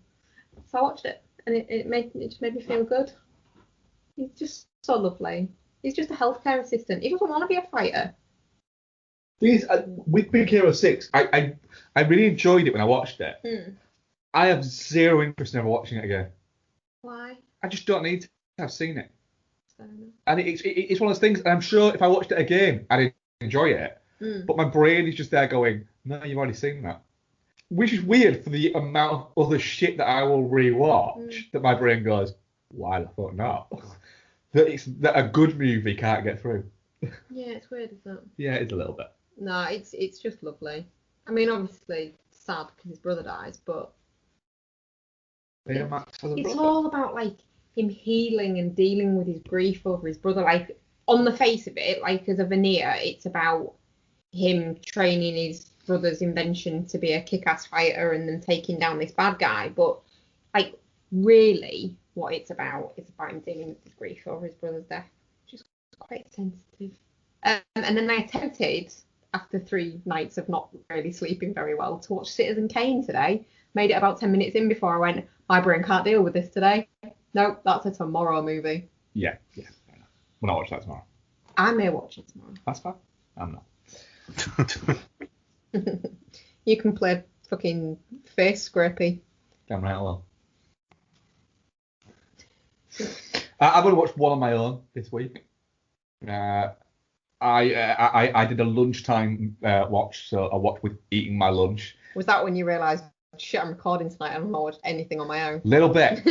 So I watched it, and it just made me feel good. He's just so lovely. He's just a healthcare assistant. He doesn't want to be a fighter. With Big Hero 6, I really enjoyed it when I watched it. I have zero interest in ever watching it again. Why? I just don't need to have seen it. And it's one of those things, and I'm sure if I watched it again, I'd enjoy it. But my brain is just there going, No, you've already seen that. Which is weird for the amount of other shit that I will rewatch that my brain goes, why the fuck not? that a good movie can't get through. Yeah, it's weird, isn't it? Yeah, it's a little bit. No, it's just lovely. I mean, obviously sad because his brother dies, but it's all about like him healing and dealing with his grief over his brother. Like on the face of it, like as a veneer, it's about him training his brother's invention to be a kick-ass fighter and then taking down this bad guy. But like really, what it's about is about him dealing with his grief over his brother's death, which is quite sensitive. And then I attempted, after 3 nights of not really sleeping very well, to watch Citizen Kane today. Made it about 10 minutes in before I went, my brain can't deal with this today. Nope, that's a tomorrow movie. Yeah. We'll not watch that tomorrow. I may watch it tomorrow. That's fine. I'm not. You can play fucking face scrapey. Damn right I will. I'm going to watch one on my own this week. I did a lunchtime watch, so I watched with eating my lunch. Was that when you realised, shit, I'm recording tonight, I'm not watched anything on my own? Little bit,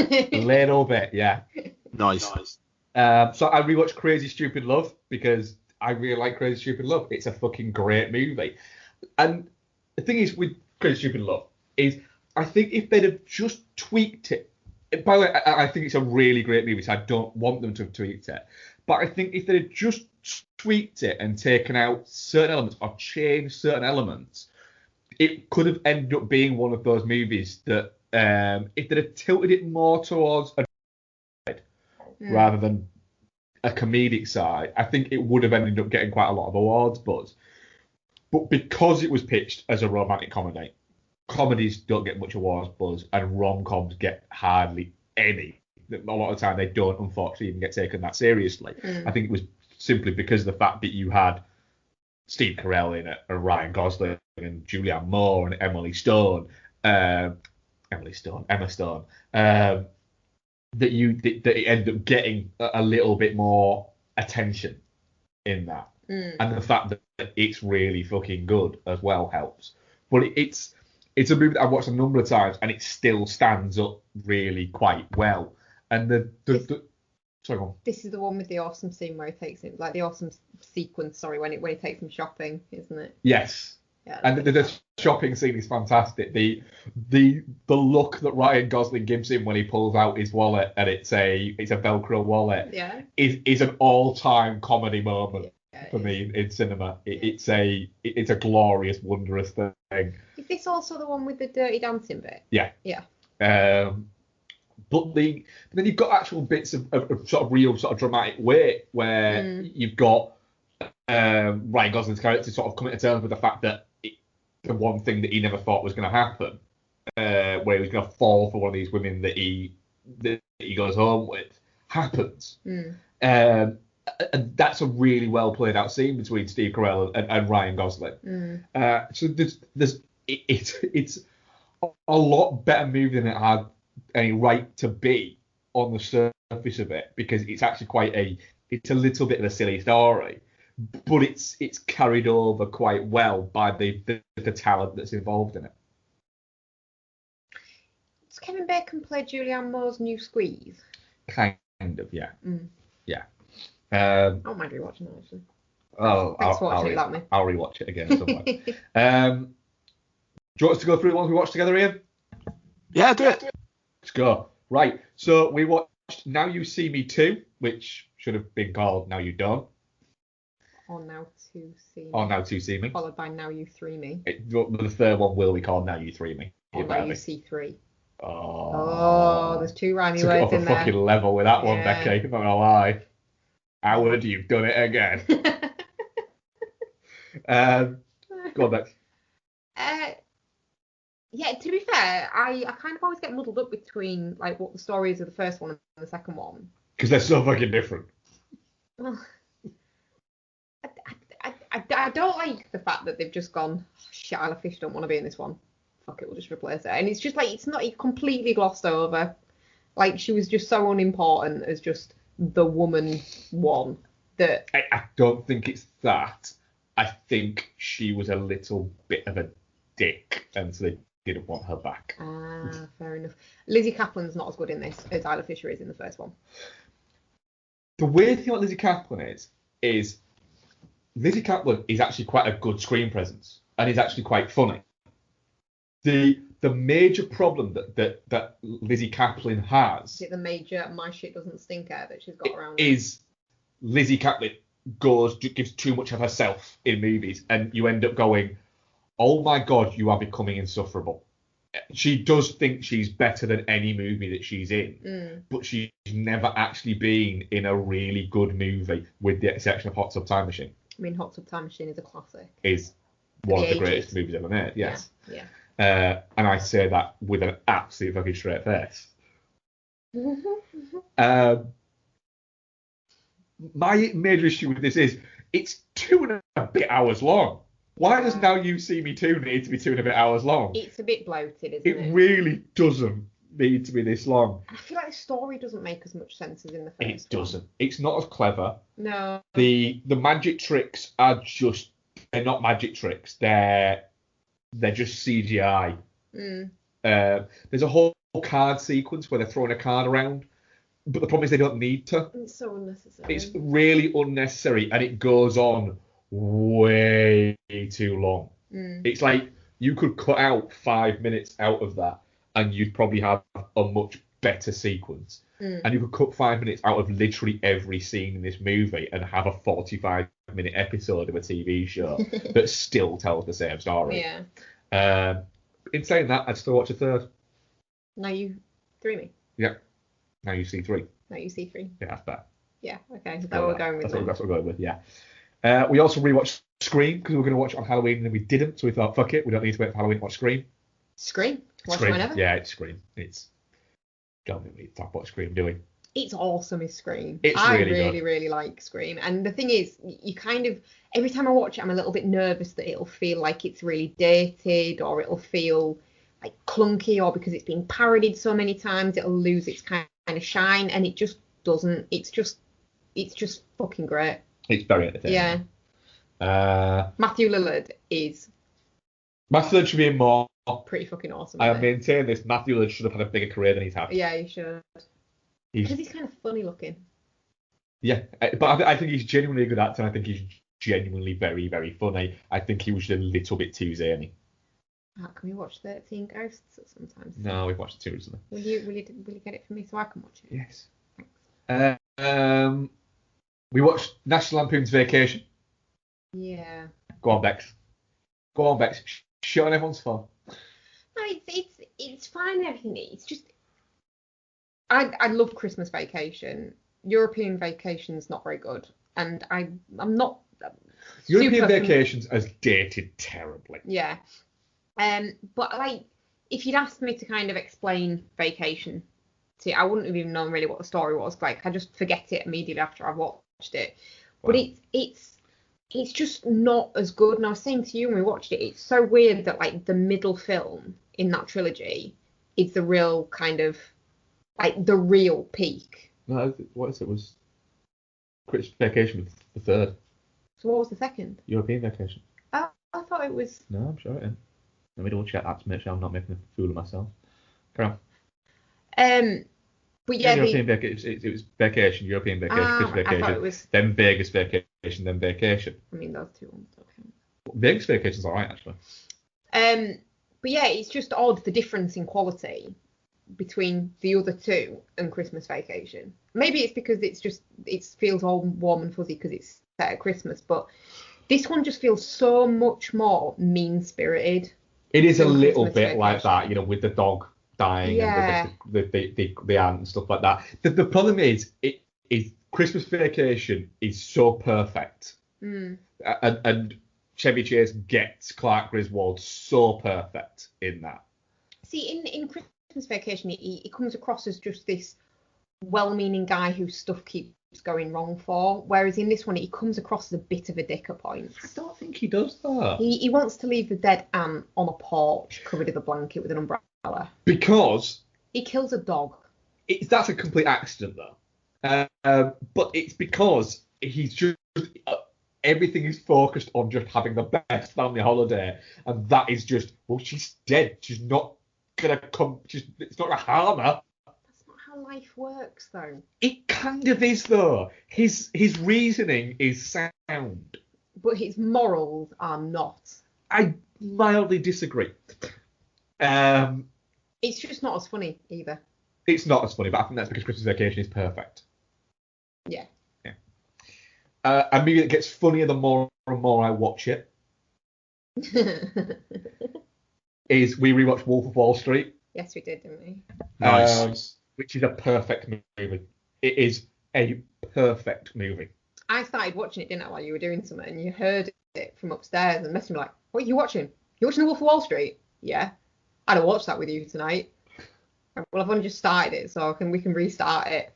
yeah. Nice. So I rewatched Crazy Stupid Love because I really like Crazy Stupid Love. It's a fucking great movie. And the thing is with Crazy Stupid Love is I think if they'd have just tweaked it, by the way, I think it's a really great movie, so I don't want them to have tweaked it. But I think if they'd have just tweaked it and taken out certain elements or changed certain elements, it could have ended up being one of those movies that if they'd have tilted it more towards a rather than a comedic side, I think it would have ended up getting quite a lot of awards buzz. But because it was pitched as a romantic comedy, comedies don't get much awards buzz and rom-coms get hardly any. A lot of the time they don't, unfortunately, even get taken that seriously. I think it was simply because of the fact that you had Steve Carell in it, and Ryan Gosling, and Julianne Moore, and Emma Stone, that it ended up getting a little bit more attention in that. And the fact that it's really fucking good as well helps. But it's a movie that I've watched a number of times, and it still stands up really quite well. And sorry, go on. This is the one with the awesome scene where he takes him, like the awesome sequence, when he takes him shopping, isn't it? Yes. Yeah. And the shopping scene is fantastic. The look that Ryan Gosling gives him when he pulls out his wallet and it's a Velcro wallet, is an all-time comedy moment for me in cinema. It's a glorious, wondrous thing. Is this also the one with the Dirty Dancing bit? Yeah. But then you've got actual bits of sort of real sort of dramatic weight where you've got Ryan Gosling's character sort of coming to terms with the fact that the one thing that he never thought was going to happen, where he was going to fall for one of these women that he goes home with, happens. And that's a really well played out scene between Steve Carell and Ryan Gosling. So it's a lot better movie than it had any right to be on the surface of it, because it's actually it's a little bit of a silly story, but it's carried over quite well by the talent that's involved in it. Does Kevin Bacon play Julianne Moore's new squeeze? Kind of, yeah. Yeah. I don't mind rewatching that, actually. Oh, Thanks for watching it without me. I'll rewatch it again somewhere. Do you want us to go through the ones we watched together, Ian? Yeah, do it. Let's go. Right, so we watched Now You See Me 2, which should have been called Now You Don't. Or Now To See Me. Or Now To See Me. Followed by Now You Three Me. The third one will be called Now You Three Me. Or Now You See Three. Oh, there's 2 rhymy took it words off a in there. fucking level with that one, Becky. I'm not gonna lie. Howard, you've done it again. Go on, Beck. Yeah, to be fair, I kind of always get muddled up between like what the story is of the first one and the second one. Because they're so fucking different. Well, I don't like the fact that they've just gone, shit, Isla Fish don't want to be in this one. Fuck it, we'll just replace her. And it's just like, it's not completely glossed over. Like, she was just so unimportant as just the woman one that... I don't think it's that. I think she was a little bit of a dick, and so they didn't want her back. Ah, fair enough. Lizzie Kaplan's not as good in this as Isla Fisher is in the first one. The weird thing about Lizzie Kaplan is Lizzie Kaplan is actually quite a good screen presence and is actually quite funny. The major problem that Lizzie Kaplan has Is it the major my shit doesn't stink out that she's got around? Is Lizzie Kaplan gives too much of herself in movies, and you end up going, oh my god, you are becoming insufferable. She does think she's better than any movie that she's in, but she's never actually been in a really good movie, with the exception of Hot Tub Time Machine. I mean, Hot Tub Time Machine is a classic. Is one of the 80s. greatest movies ever made, yes. Yeah. And I say that with an absolute fucking straight face. My major issue with this is it's 2.5 hours long. Why does Now You See Me 2 need to be 2.5 hours long? It's a bit bloated, isn't It it? really doesn't need to be this long. I feel like the story doesn't make as much sense as in the first It doesn't. It's not as clever. No. The magic tricks are just, they're not magic tricks. They're just CGI. There's a whole card sequence where they're throwing a card around, but the problem is they don't need to. It's so unnecessary. It's really unnecessary, and it goes on way too long. It's like you could cut out 5 minutes out of that, and you'd probably have a much better sequence. And you could cut 5 minutes out of literally every scene in this movie and have a 45-minute episode of a TV show that still tells the same story. Yeah. In saying that, I'd still watch a third. Now You Three Me. Yeah. Now You See Three. Now You See Three. Yeah, that's better. Yeah. Okay. That's what we're going with. That's what we're going with. Yeah. We also rewatched Scream because we were going to watch it on Halloween and we didn't, so we thought, fuck it, we don't need to wait for Halloween to watch Scream. Scream. Watch Scream. it whenever. Yeah, it's Scream. Don't think we need to talk about Scream, do we? It's awesome, is Scream. It's I really really, good. really like Scream. And the thing is, you kind of, every time I watch it, I'm a little bit nervous that it'll feel like it's really dated, or it'll feel like clunky, or because it's been parodied so many times, it'll lose its kind of shine. And it just doesn't. It's just fucking great. It's very entertaining. Yeah. Matthew Lillard is Matthew Lillard should be in more. pretty fucking awesome. I isn't he? maintain this. Matthew Lillard should have had a bigger career than he's had. Yeah, he should. Because he's kind of funny looking. Yeah, but I think he's genuinely a good actor. And I think he's genuinely very, very funny. I think he was just a little bit too zany. Can we watch 13 Ghosts at some time? No, we've watched it too recently. Will you get it for me so I can watch it? Yes. We watched National Lampoon's Vacation. Yeah. Go on, Bex. Shit on everyone's phone. No, it's fine and everything. It's just I love Christmas Vacation. European Vacation's not very good, and I'm not. European Vacations has dated terribly. Yeah. But like, if you'd asked me to kind of explain Vacation, I wouldn't have even known really what the story was. Like, I just forget it immediately after I've watched it. Wow. But it's just not as good. And I was saying to you when we watched it, it's so weird that like the middle film in that trilogy is the real kind of like the real peak. No, what is it? Was Christmas Vacation was the third. So what was the second? European Vacation. I thought it was. No, I'm sure it is. Let me double check that to make sure I'm not making a fool of myself. Carry on. But yeah, it was Vacation, European Vacation, Christmas Vacation, I thought it was... then Vegas Vacation, then Vacation. I mean, those two ones don't count. Vegas Vacation's alright, actually. But yeah, it's just odd, the difference in quality between the other two and Christmas Vacation. Maybe it's because it feels all warm and fuzzy because it's set at Christmas, but this one just feels so much more mean-spirited. It is a little bit like that, with the dog dying yeah. and the aunt and stuff like that. The problem is, Christmas Vacation is so perfect. And Chevy Chase gets Clark Griswold so perfect in that. See, in Christmas Vacation, he comes across as just this well-meaning guy whose stuff keeps going wrong for, whereas in this one, he comes across as a bit of a dick at points. I don't think he does that. He wants to leave the dead aunt on a porch covered in a blanket with an umbrella. Because... he kills a dog. That's a complete accident, though. But it's because he's just... everything is focused on just having the best family holiday, and that is just, well, she's dead. She's not gonna come. It's not gonna harm her. That's not how life works, though. It kind of is, though. His reasoning is sound. But his morals are not. I mildly disagree. It's just not as funny either. It's not as funny, but I think that's because Christmas Vacation is perfect. Yeah. A movie that gets funnier the more and more I watch it is we rewatched Wolf of Wall Street. Yes, we did, didn't we? Nice. Which is a perfect movie. It is a perfect movie. I started watching it, didn't I, while you were doing something, and you heard it from upstairs and messaged me like, what are you watching? You watching The Wolf of Wall Street? Yeah. I don't watch that with you tonight. Well, I've only just started it, so we can restart it.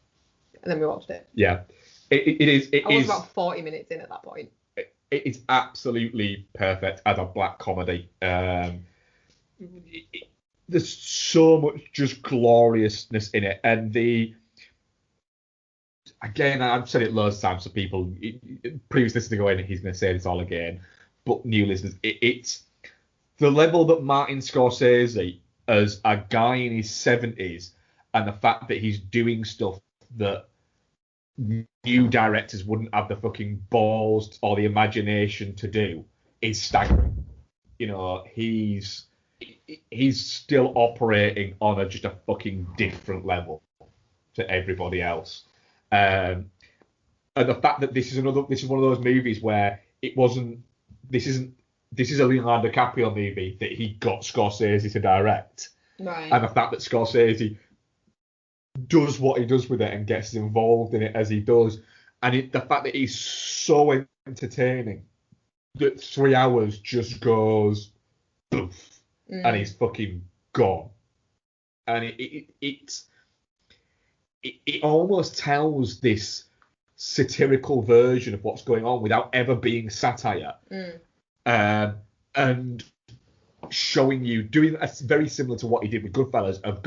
And then we watched it. Yeah. It was about 40 minutes in at that point. It is absolutely perfect as a black comedy. There's so much just gloriousness in it, and again, I've said it loads of times to people. Previous listeners go in, he's going to say this all again, but new listeners, it's the level that Martin Scorsese, as a guy in his 70s, and the fact that he's doing stuff that new directors wouldn't have the fucking balls or the imagination to do is staggering. You know, he's still operating on just a fucking different level to everybody else. And the fact that this is one of those movies where this is a Leonardo DiCaprio movie that he got Scorsese to direct. Right. And the fact that Scorsese does what he does with it and gets involved in it as he does, and the fact that he's so entertaining that 3 hours just goes poof, and he's fucking gone. And it almost tells this satirical version of what's going on without ever being satire. And showing you, doing very similar to what he did with Goodfellas, of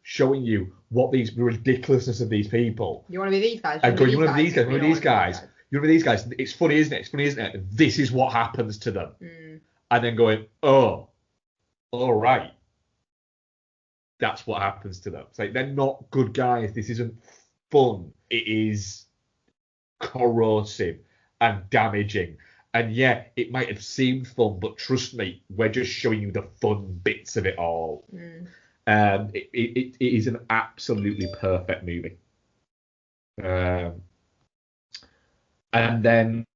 showing you what the ridiculousness of these people. You want to be these guys? And going, you want to be these guys? You want to be these guys? You want to be these guys? It's funny, isn't it? It's funny, isn't it? This is what happens to them. And then going, oh, all right. That's what happens to them. It's like, they're not good guys. This isn't fun. It is corrosive and damaging. And yeah, it might have seemed fun, but trust me, we're just showing you the fun bits of it all. It is an absolutely perfect movie. And then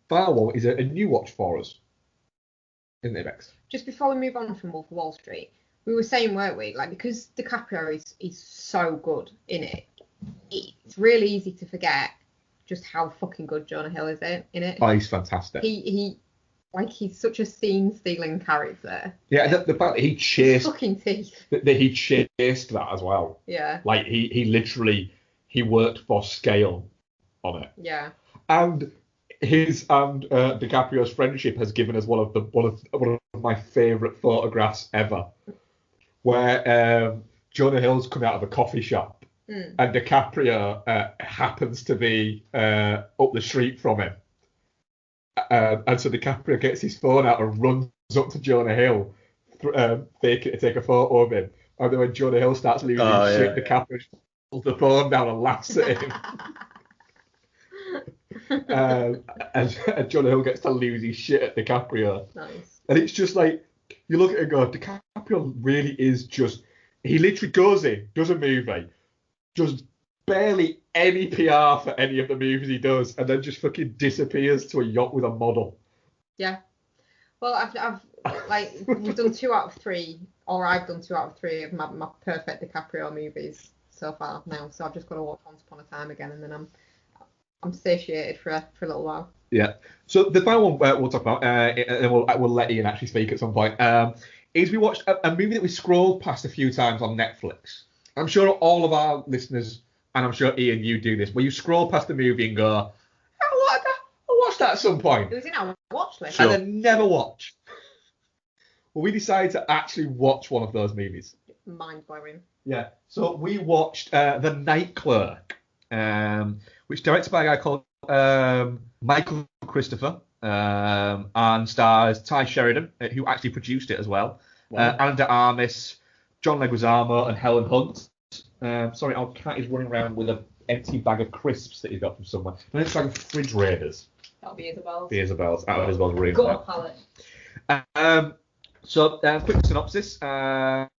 Firewall is a new watch for us, isn't it, Bex? Just before we move on from Wolf of Wall Street, we were saying, weren't we, like, because DiCaprio is so good in it, it's really easy to forget just how fucking good Jonah Hill is in it. Oh, he's fantastic. He's such a scene-stealing character. Yeah, the fact that he chased fucking teeth. That he chased that as well. Yeah. Like he literally worked for scale on it. Yeah. And his and DiCaprio's friendship has given us one of my favourite photographs ever, where Jonah Hill's coming out of a coffee shop. And DiCaprio happens to be up the street from him. And so DiCaprio gets his phone out and runs up to Jonah Hill, faking to take a photo of him. And then when Jonah Hill starts losing his shit, DiCaprio just pulls the phone down and laughs at him. And Jonah Hill gets to lose his shit at DiCaprio. Nice. And it's just like, you look at it and go, DiCaprio really is just, he literally goes in, does a movie, does barely any PR for any of the movies he does, and then just fucking disappears to a yacht with a model. Yeah. Well, I've we've done 2 out of 3, or I've done 2 out of 3 of my perfect DiCaprio movies so far now. So I've just got to watch Once Upon a Time again, and then I'm satiated for a little while. Yeah. So the final one we'll talk about, and then we'll let Ian actually speak at some point, is we watched a movie that we scrolled past a few times on Netflix. I'm sure all of our listeners, and I'm sure Ian, you do this, where you scroll past the movie and go, I'll watch that at some point. It was in our watch list. And then never watch. Well, we decided to actually watch one of those movies. Mind blowing. Yeah. So we watched The Night Clerk, which is directed by a guy called Michael Christopher, and stars Ty Sheridan, who actually produced it as well. Wow. Anna de Armas, John Leguizamo, and Helen Hunt. Sorry, our cat is running around with an empty bag of crisps that he's got from somewhere. And it's like fridge raiders. That'll be Isabel's. Isabel's out of Isabel's room. Got a palette. So, quick synopsis. Ty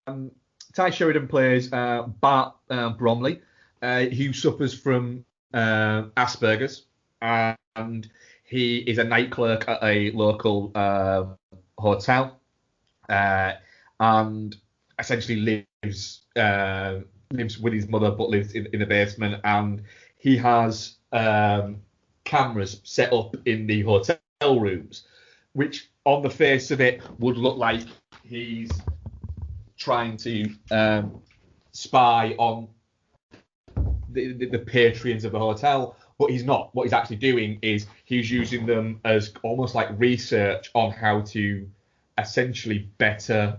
Sheridan plays Bart Bromley, who suffers from Asperger's, and he is a night clerk at a local hotel, and essentially lives with his mother, but lives in the basement, and he has cameras set up in the hotel rooms, which on the face of it would look like he's trying to spy on the patrons of the hotel, but he's not. What he's actually doing is he's using them as almost like research on how to essentially better.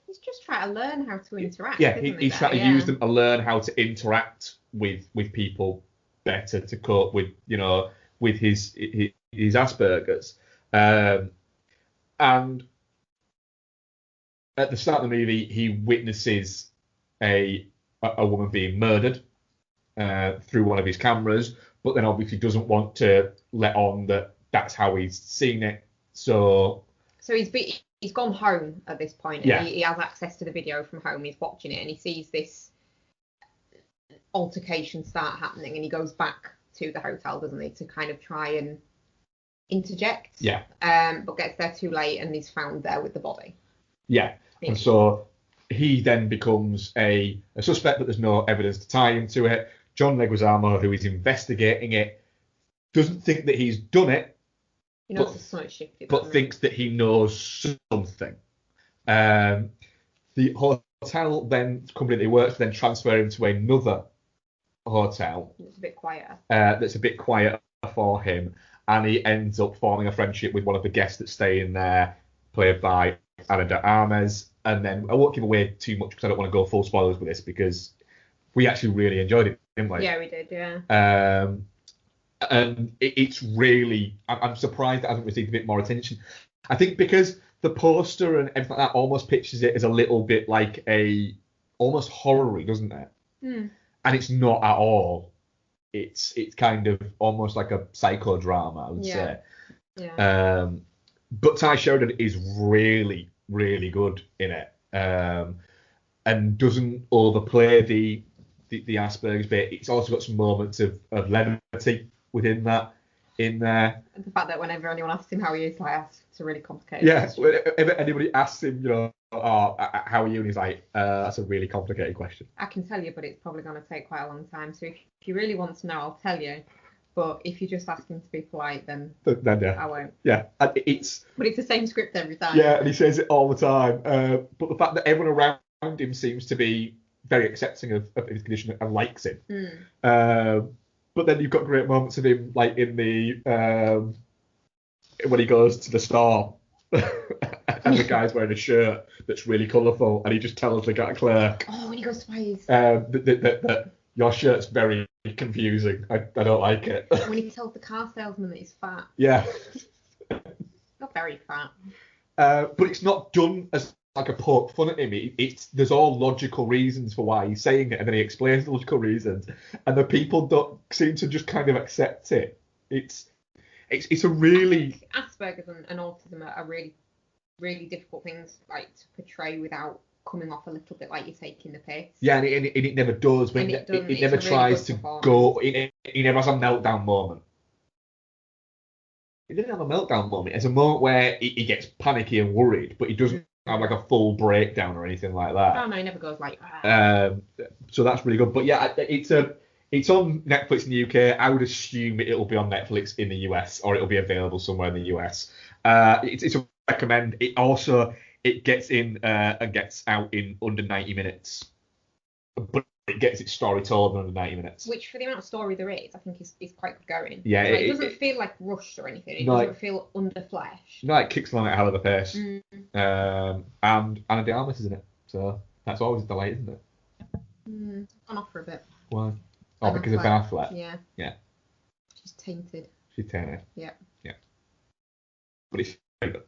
He's just trying to learn how to interact. Yeah, he's trying to use them to learn how to interact with people better, to cope with with his Asperger's. And at the start of the movie, he witnesses a woman being murdered through one of his cameras, but then obviously doesn't want to let on that that's how he's seen it. So he's gone home at this point, and Yeah. he has access to the video from home. He's watching it, and he sees this altercation start happening, and he goes back to the hotel, doesn't he, to kind of try and interject. Yeah. But gets there too late, and he's found there with the body. Yeah. And so he then becomes a suspect, but there's no evidence to tie him to it. John Leguizamo, who is investigating it, doesn't think that he's done it, He knows there's something shifty. but thinks that he knows something. The hotel company that he works for then transfer him to another hotel. It's a bit quieter. That's a bit quieter for him, and he ends up forming a friendship with one of the guests that stay in there, played by Ana de Armas. And then I won't give away too much because I don't want to go full spoilers with this, because we actually really enjoyed it, didn't we? Yeah, we did, yeah. And it's really, I'm surprised it hasn't received a bit more attention. I think because the poster and everything like that almost pictures it as a little bit like almost horror-y, doesn't it? Mm. And it's not at all. It's kind of almost like a psychodrama, I would say. Yeah. But Ty Sheridan is really, really good in it, and doesn't overplay the Asperger's bit. It's also got some moments of levity within that in there. And the fact that whenever anyone asks him how he is, like, it's a really complicated Yeah, question. whenever anybody asks him, how are you, and he's like, that's a really complicated question. I can tell you, but it's probably going to take quite a long time. So if you really want to know, I'll tell you. But if you're just asking to be polite, then Yeah. I won't. Yeah, and it's. But it's the same script every time. Yeah, and he says it all the time. But the fact that everyone around him seems to be very accepting of his condition and likes him. But then you've got great moments of him, like in the when he goes to the store and the guy's wearing a shirt that's really colourful, and he just tells the guy clerk, Oh, when he goes to buy his... that your shirt's very confusing. I don't like it. when he tells the car salesman that he's fat. Yeah. Not very fat. But it's not done as like a poke fun at him. There's all logical reasons for why he's saying it, and then he explains the logical reasons, and the people don't seem to just kind of accept it. It's a really... Asperger's and autism are really, really difficult things like to portray without coming off a little bit like you're taking the piss. Yeah, and it never does. But it never tries to go... It never has a meltdown moment. He doesn't have a meltdown moment. It's a moment where he gets panicky and worried, but he doesn't have like a full breakdown or anything like that. Oh no, he never goes like... So that's really good. But yeah, it's on Netflix in the UK. I would assume it'll be on Netflix in the US, or it'll be available somewhere in the US. It's a recommend. It gets in and gets out in under 90 minutes. But it gets its story told in under 90 minutes. Which, for the amount of story there is, I think is quite good going. Yeah, it doesn't feel like rushed or anything. It doesn't feel underfleshed. No, it kicks along at a hell of a pace. And Ana de Armas is in it, so that's always a delight, isn't it? Gone off for a bit. Why? Oh, because of Ben Affleck. Yeah. Yeah. She's tainted. She's tainted. Yeah. Yeah. but it's very good.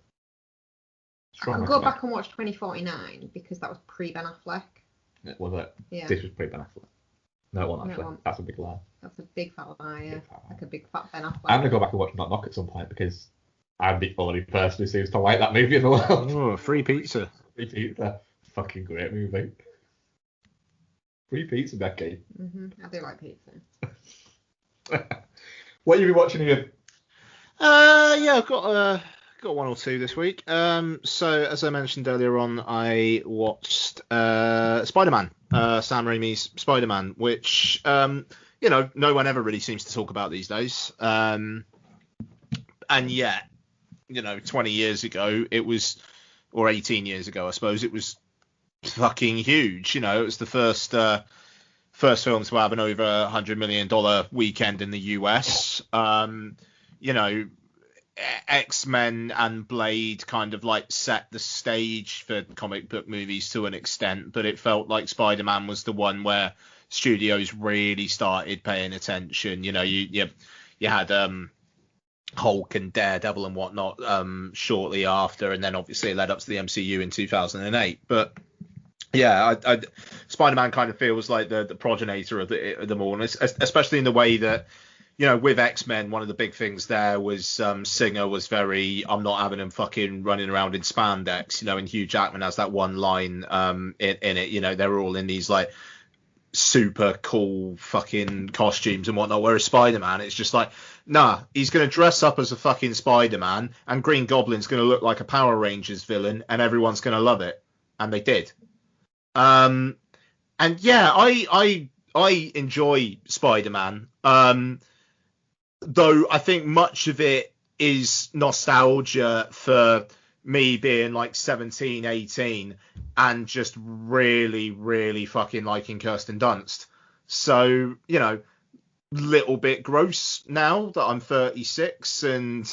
I could go back and watch 2049 because that was pre-Ben Affleck. Was it? Yeah. This was pre-Ben Affleck. No, it wasn't No, it actually. wasn't. That's a big lie. That's a big fat lie, yeah. Like a big fat Ben Affleck. I'm gonna go back and watch Knock Knock at some point because I'm the only person who seems to like that movie in the world. Oh, Free Pizza. Free Pizza, fucking great movie. Free Pizza, Becky. I do like pizza. What have you been watching here? Yeah, I've got one or two this week. So as I mentioned earlier on, I watched Spider-Man, Sam Raimi's Spider-Man, which no one ever really seems to talk about these days. And yet, 20 years ago it was, or 18 years ago, I suppose, it was fucking huge. It was the first film to have an over $100 million weekend in the US. X-Men and Blade kind of like set the stage for comic book movies to an extent, but it felt like Spider-Man was the one where studios really started paying attention. You had Hulk and Daredevil and whatnot shortly after, and then obviously it led up to the MCU in 2008. But yeah, Spider-Man kind of feels like the progenitor of them all, and especially in the way that, with X-Men, one of the big things there was Singer was very, I'm not having him fucking running around in spandex, and Hugh Jackman has that one line in it, they're all in these like super cool fucking costumes and whatnot, whereas Spider-Man, it's just like, nah, he's going to dress up as a fucking Spider-Man and Green Goblin's going to look like a Power Rangers villain and everyone's going to love it. And they did. And yeah, I enjoy Spider-Man. Though I think much of it is nostalgia for me being like 17, 18 and just really, really fucking liking Kirsten Dunst. So, little bit gross now that I'm 36 and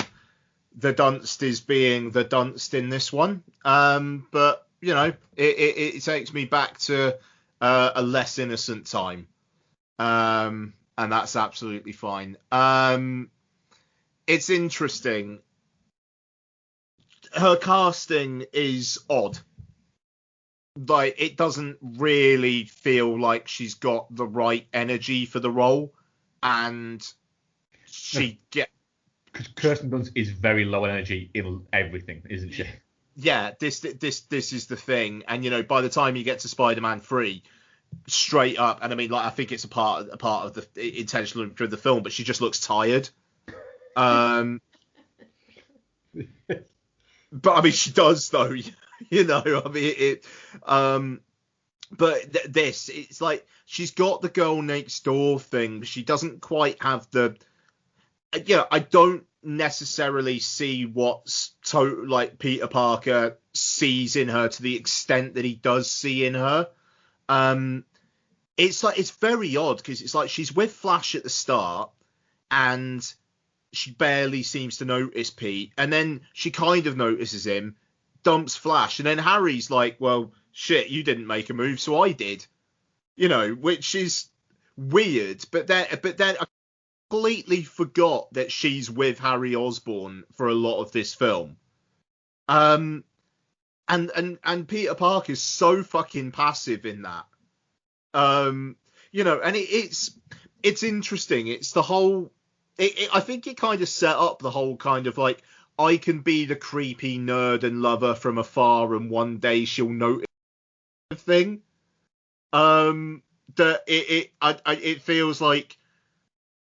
the Dunst is being the Dunst in this one. But, it takes me back to a less innocent time. And that's absolutely fine. It's interesting. Her casting is odd. Like, it doesn't really feel like she's got the right energy for the role, and because Kirsten Dunst is very low energy in everything, isn't she? Yeah, this is the thing, and by the time you get to Spider-Man 3, straight up, and I mean, like, I think it's a part of the intentional for the film, but she just looks tired. But I mean, she does though, I mean it. But it's like she's got the girl next door thing, but she doesn't quite have the. I don't necessarily see what's like Peter Parker sees in her to the extent that he does see in her. It's like, it's very odd because it's like she's with Flash at the start and she barely seems to notice Pete, and then she kind of notices him, dumps Flash, and then Harry's like, well, shit, you didn't make a move, so I did, which is weird. But then I completely forgot that she's with Harry Osborn for a lot of this film. And Peter Parker's so fucking passive in that. And it's interesting. It's the whole. I think it kind of set up the whole kind of like, I can be the creepy nerd and lover from afar, and one day she'll notice thing. That it feels like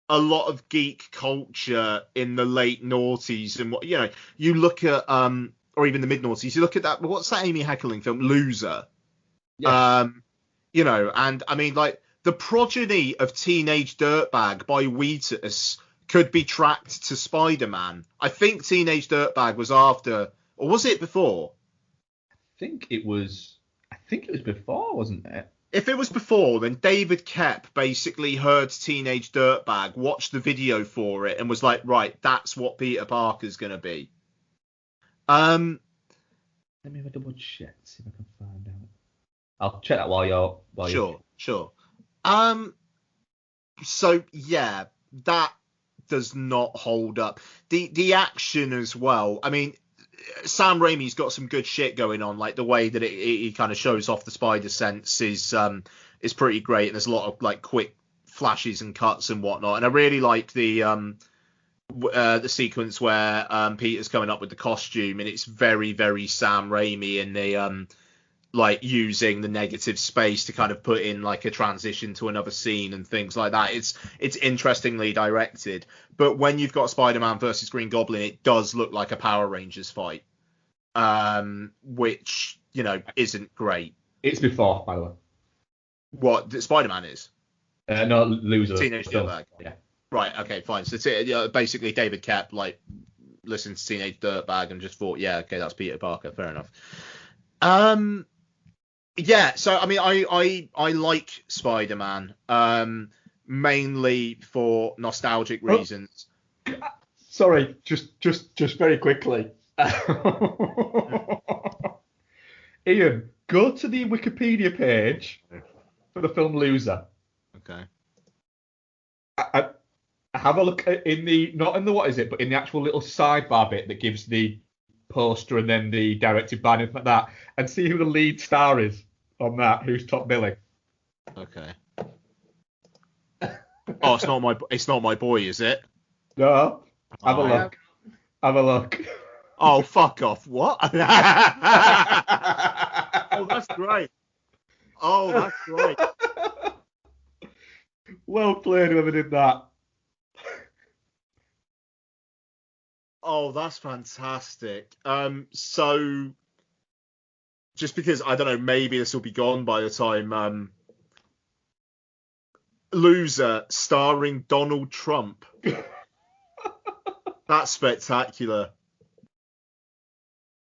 a lot of geek culture in the late noughties, and what you look at, or even the mid noughties. You look at that. What's that Amy Heckerling film, Loser? Yes. And I mean, like, the progeny of Teenage Dirtbag by Wheatus could be tracked to Spider-Man. I think Teenage Dirtbag was after, or was it before? I think it was before, wasn't it? If it was before, then David Koepp basically heard Teenage Dirtbag, watched the video for it, and was like, right, that's what Peter Parker's gonna be. Let me have a double check, see if I can find out. I'll check that while you're. Sure. So yeah, does not hold up. The action as well. I mean, Sam Raimi's got some good shit going on. Like the way that he kind of shows off the spider sense is pretty great. And there's a lot of like quick flashes and cuts and whatnot. And I really like the sequence where Peter's coming up with the costume, and it's very, very Sam Raimi, and the like using the negative space to kind of put in like a transition to another scene and things like that. It's interestingly directed, but when you've got Spider-Man versus Green Goblin, it does look like a Power Rangers fight, which, you know, isn't great. It's before, by the way. What Spider-Man is? No, Loser. Teenage Dirtbag. Yeah. Right. Okay. Fine. So basically, David Koepp like listened to Teenage Dirtbag and just thought, yeah, okay, that's Peter Parker. Fair enough. Yeah, so I mean, I like Spider-Man, mainly for nostalgic reasons. Sorry, just very quickly. Ian, go to the Wikipedia page for the film Loser. Okay. I have a look in the, not in the what is it, but in the actual little sidebar bit that gives the poster and then the directed by and like that, and see who the lead star is on that, who's top billing. Okay. Oh, it's not my boy, is it? No. Have a look. Have a look. Oh, fuck off. What? Oh, that's great. Oh, that's great. Well played, whoever did that. Oh, that's fantastic. So just because, I don't know, maybe this will be gone by the time Loser starring Donald Trump. That's spectacular.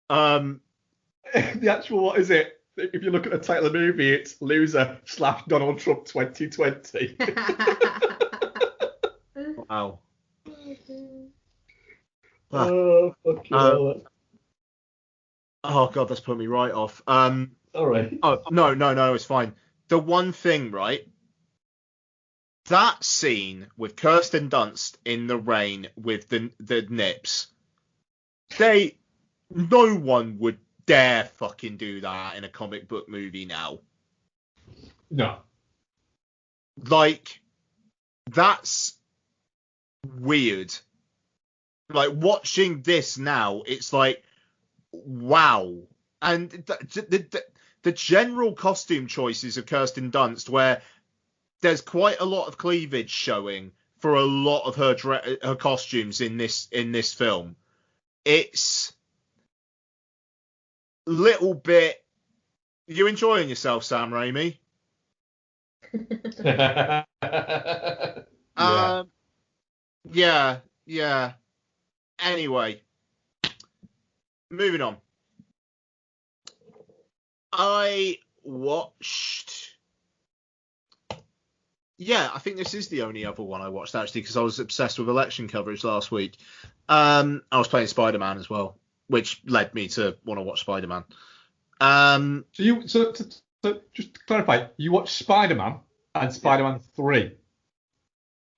The actual, what is it? If you look at the title of the movie, it's Loser / Donald Trump 2020. Wow. Oh, fucking hell. Oh god, that's put me right off. All right. Oh no, it's fine. The one thing, right? That scene with Kirsten Dunst in the rain with the nips. No one would dare fucking do that in a comic book movie now. No. Like, that's weird. Like, watching this now, it's like, wow. And the general costume choices of Kirsten Dunst, where there's quite a lot of cleavage showing for a lot of her costumes in this film. It's little bit. You enjoying yourself, Sam Raimi? Yeah. Anyway, moving on. I watched. Yeah, I think this is the only other one I watched, actually, because I was obsessed with election coverage last week. I was playing Spider-Man as well, which led me to want to watch Spider-Man. So just to clarify, you watched Spider-Man and Spider-Man 3?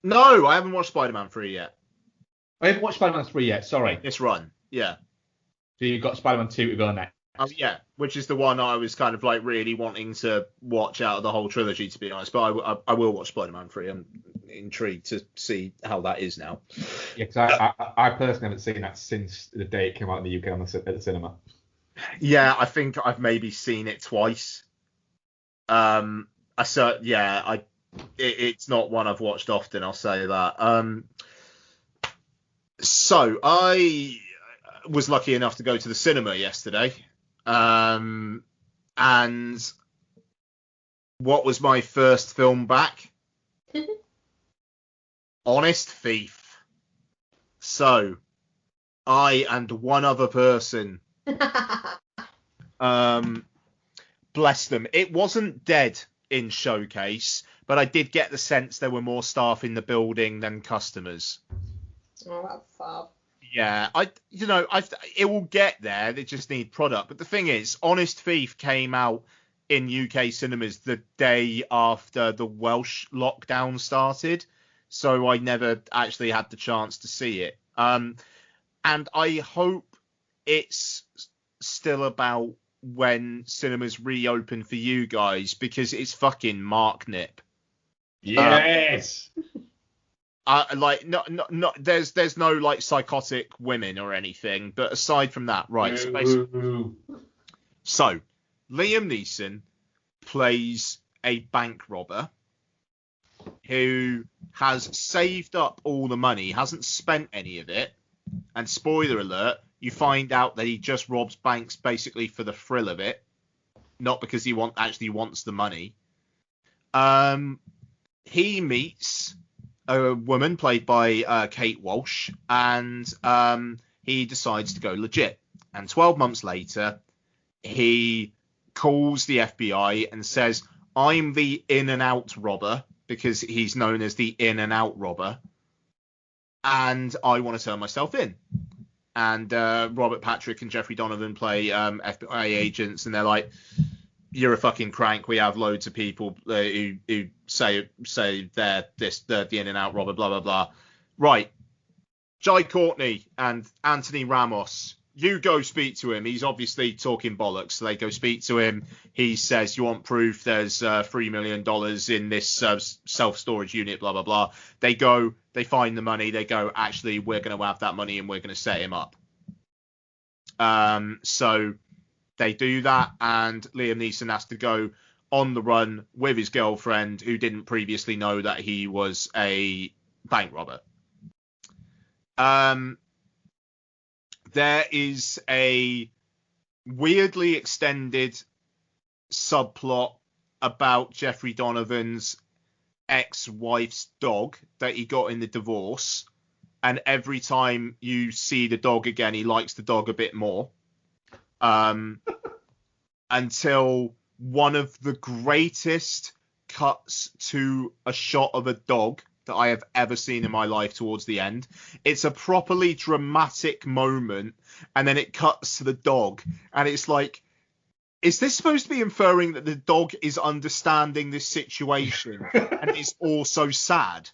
No, I haven't watched Spider-Man 3 yet. I haven't watched Spider-Man 3 yet, sorry. This run, yeah. So you've got Spider-Man 2 to go next. Oh, yeah, which is the one I was kind of like really wanting to watch out of the whole trilogy, to be honest. But I will watch Spider-Man 3. I'm intrigued to see how that is now. Yeah, because I personally haven't seen that since the day it came out in the UK at the cinema. Yeah, I think I've maybe seen it twice. It's not one I've watched often, I'll say that. So I was lucky enough to go to the cinema yesterday. And what was my first film back? Honest Thief. So I and one other person, bless them. It wasn't dead in Showcase, but I did get the sense there were more staff in the building than customers. Oh, that's sad. Yeah, it will get there. They just need product. But the thing is, Honest Thief came out in UK cinemas the day after the Welsh lockdown started. so I never actually had the chance to see it. And I hope it's still about when cinemas reopen for you guys, because it's fucking Mark Nip. Yes. Like no, there's no like psychotic women or anything, but aside from that, right? So Liam Neeson plays a bank robber who has saved up all the money, hasn't spent any of it, and spoiler alert, you find out that he just robs banks basically for the thrill of it, not because he actually wants the money. He meets a woman played by Kate Walsh, and he decides to go legit. And 12 months later, he calls the FBI and says, I'm the in and out robber, because he's known as the in and out robber, and I want to turn myself in. And Robert Patrick and Jeffrey Donovan play FBI agents, and they're like, you're a fucking crank. We have loads of people who say they're the in and out robber, blah blah blah. Right, Jai Courtney and Anthony Ramos, you go speak to him. He's obviously talking bollocks. So they go speak to him. He says, you want proof? There's $3 million in this self-storage unit, blah blah blah. They go, they find the money. They go, actually, we're going to have that money and we're going to set him up. So they do that, and Liam Neeson has to go on the run with his girlfriend, who didn't previously know that he was a bank robber. There is a weirdly extended subplot about Jeffrey Donovan's ex-wife's dog that he got in the divorce, and every time you see the dog again, he likes the dog a bit more. Until one of the greatest cuts to a shot of a dog that I have ever seen in my life towards the end. It's a properly dramatic moment, and then it cuts to the dog, and it's like, is this supposed to be inferring that the dog is understanding this situation and is also sad?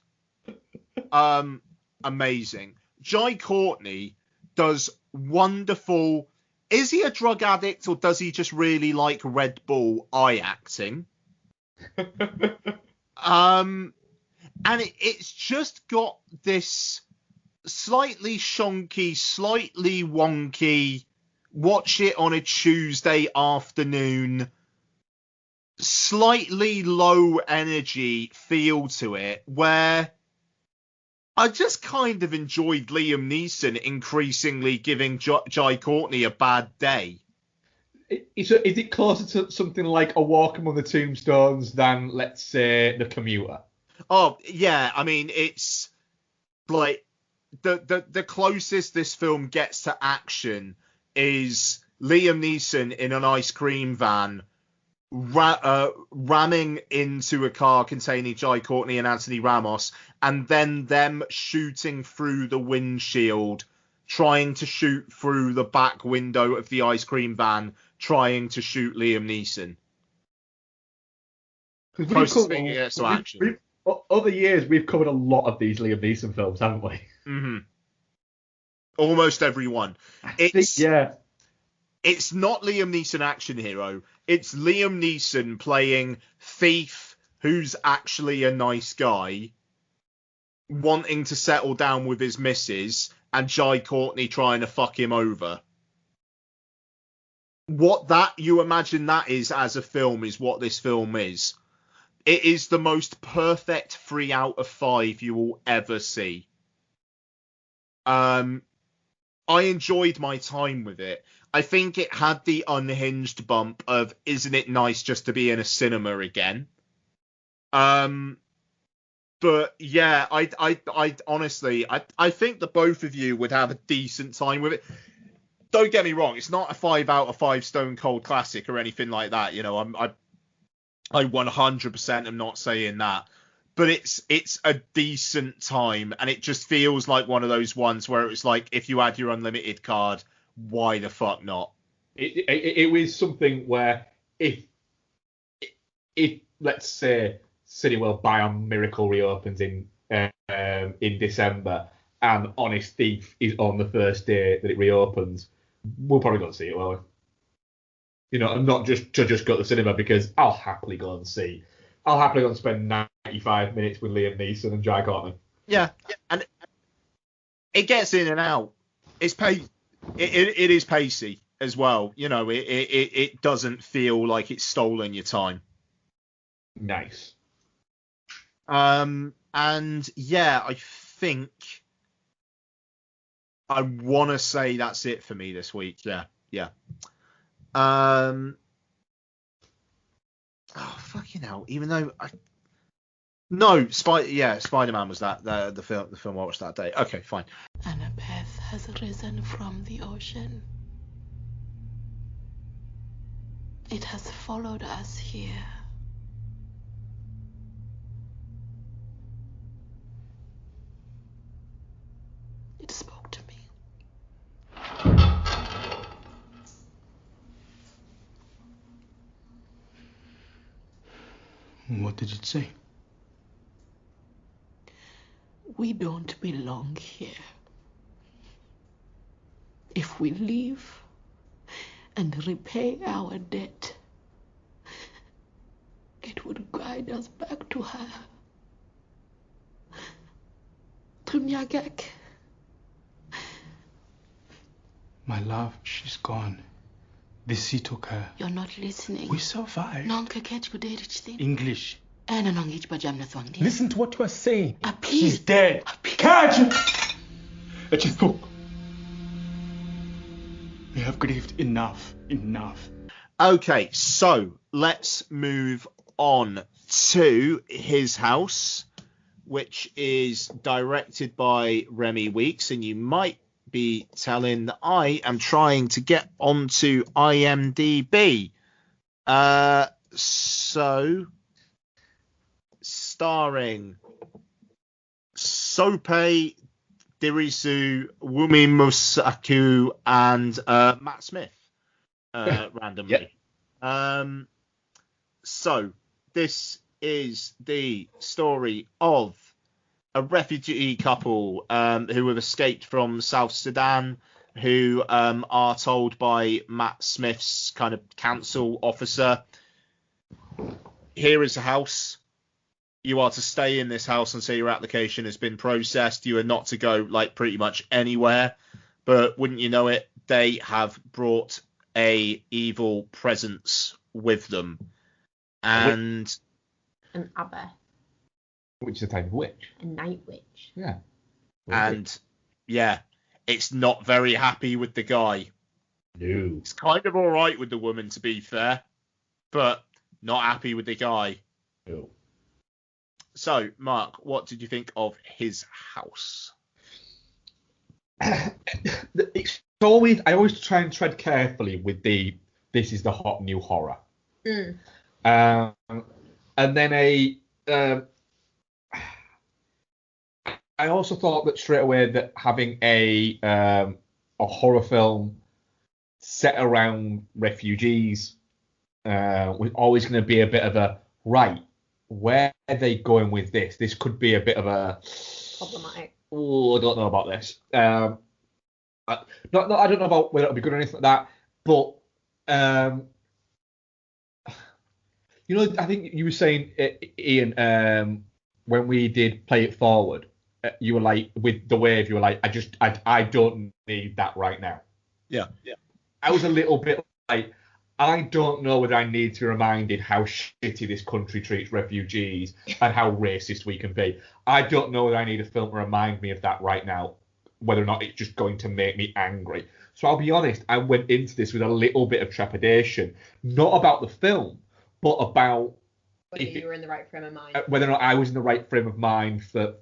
Amazing. Jai Courtney does wonderful. Is he a drug addict, or does he just really like Red Bull eye acting? And it's just got this slightly shonky, slightly wonky, watch it on a Tuesday afternoon, slightly low energy feel to it, where I just kind of enjoyed Liam Neeson increasingly giving Jai Courtney a bad day. Is it closer to something like A Walk Among the Tombstones than, let's say, The Commuter? Oh, yeah. I mean, it's like the closest this film gets to action is Liam Neeson in an ice cream van ramming into a car containing Jai Courtney and Anthony Ramos, and then them shooting through the windshield, trying to shoot through the back window of the ice cream van, trying to shoot Liam Neeson. Other years, we've covered a lot of these Liam Neeson films, haven't we? Mm-hmm. Almost every one. It's not Liam Neeson action hero. It's Liam Neeson playing thief who's actually a nice guy, wanting to settle down with his missus, and Jai Courtney trying to fuck him over. What you imagine that is as a film is what this film is. It is the most perfect 3 out of 5 you will ever see. I enjoyed my time with it. I think it had the unhinged bump of, isn't it nice just to be in a cinema again? But yeah, I honestly, I think that both of you would have a decent time with it. Don't get me wrong, it's not a 5 out of 5 stone cold classic or anything like that. You know, I 100% am not saying that, but it's a decent time, and it just feels like one of those ones where it was like, if you had your unlimited card, why the fuck not? It was something where if let's say Cineworld by a miracle reopens in in December, and Honest Thief is on the first day that it reopens, we'll probably go and see it, won't we? You know, and not just to just go to the cinema, because I'll happily go and spend 95 minutes with Liam Neeson and Jai Courtney. Yeah, and it gets in and out. It is pacey as well. You know, it doesn't feel like it's stolen your time. Nice. And yeah, I think I want to say that's it for me this week. Yeah. Oh fucking hell! Even though Spider-Man was that the film I watched that day. Okay, fine. Annabeth has risen from the ocean. It has followed us here. It spoke to me. What did it say? We don't belong here. If we leave and repay our debt, it would guide us back to her. To Nyagak. My love, she's gone. The sea took her. You're not listening. We survived. English. Listen to what you are saying. She's dead. Catch! We have grieved enough. Okay, so let's move on to His House, which is directed by Remy Weeks, and you might be telling that I am trying to get onto IMDb. So starring Sope Dirisu, Wumi Musaku, and Matt Smith, randomly. Yep. So this is the story of a refugee couple who have escaped from South Sudan, who are told by Matt Smith's kind of council officer, here is a house. You are to stay in this house until your application has been processed. You are not to go like pretty much anywhere. But wouldn't you know it, they have brought a evil presence with them. And An Abba. Which is a type of witch. A night witch. Yeah. And yeah, it's not very happy with the guy. No. It's kind of all right with the woman, to be fair, but not happy with the guy. No. So, Mark, what did you think of His House? It's always, I always try and tread carefully with this is the hot new horror. Mm. And then I also thought that straight away that having a horror film set around refugees was always going to be a bit of a, right, where are they going with this? This could be a bit of a problematic. Oh, I don't know about this. I don't know about whether it'll be good or anything like that. But you know, I think you were saying, Ian, when we did Play It Forward, you were like, with the wave, you were like, I don't need that right now. Yeah. I was a little bit like, I don't know whether I need to be reminded how shitty this country treats refugees and how racist we can be. I don't know whether I need a film to remind me of that right now, whether or not it's just going to make me angry. So I'll be honest, I went into this with a little bit of trepidation, not about the film, but about whether you were in the right frame of mind. Whether or not I was in the right frame of mind for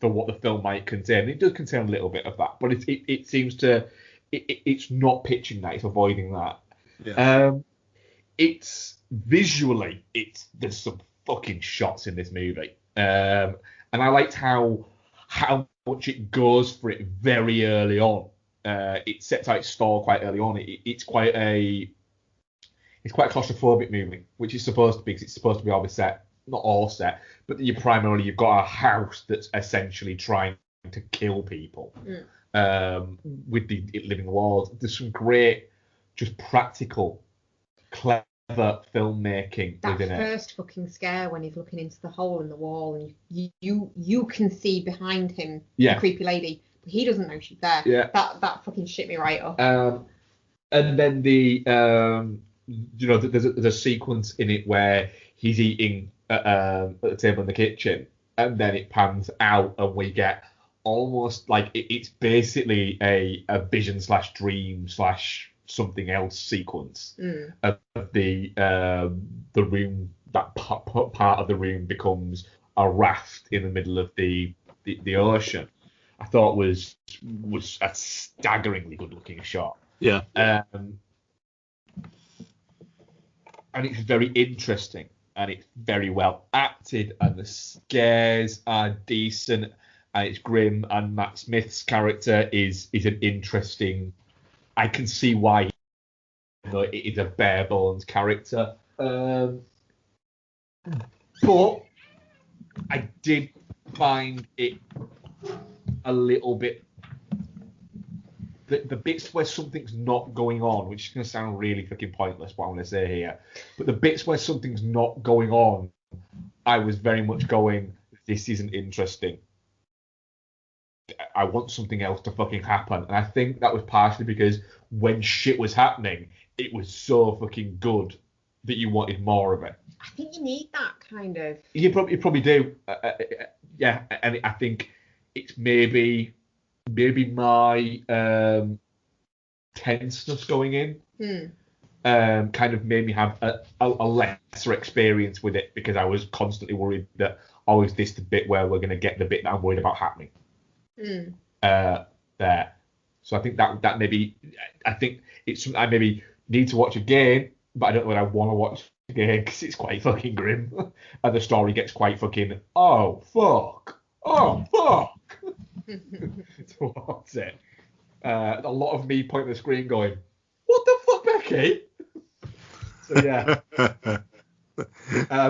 what the film might contain. It does contain a little bit of that, but it seems to it's not pitching that, it's avoiding that. Yeah. It's visually, there's some fucking shots in this movie, and I liked how much it goes for it very early on. It sets out its stall quite early on. It's quite a claustrophobic movie, which is supposed to be, because it's supposed to be always set not all set, but you've got a house that's essentially trying to kill people with the living walls. There's some great, just practical, clever filmmaking within it. That first fucking scare when he's looking into the hole in the wall and you can see behind him the creepy lady, but he doesn't know she's there. Yeah. That fucking shit me right up. And then there's a sequence in it where he's eating at the table in the kitchen, and then it pans out and we get almost like it's basically a vision / dream / something else sequence of the room. That part of the room becomes a raft in the middle of the ocean. I thought was a staggeringly good looking shot. Yeah. And it's very interesting and it's very well acted and the scares are decent and it's grim and Matt Smith's character is an interesting. I can see why it is a bare bones character. But I did find it a little bit. The bits where something's not going on, which is going to sound really fucking pointless, what I'm going to say here, but the bits where something's not going on, I was very much going, this isn't interesting. I want something else to fucking happen. And I think that was partially because when shit was happening, it was so fucking good that you wanted more of it. I think you need that kind of. You probably do. Yeah, and I think it's maybe my tenseness going in kind of made me have a lesser experience with it because I was constantly worried that is this the bit where we're going to get the bit that I'm worried about happening there. So I think that maybe I think it's something I maybe need to watch again, but I don't know whether I want to watch again because it's quite fucking grim and the story gets quite fucking oh fuck towards it. A lot of me pointing at the screen going, what the fuck, Becky? So yeah.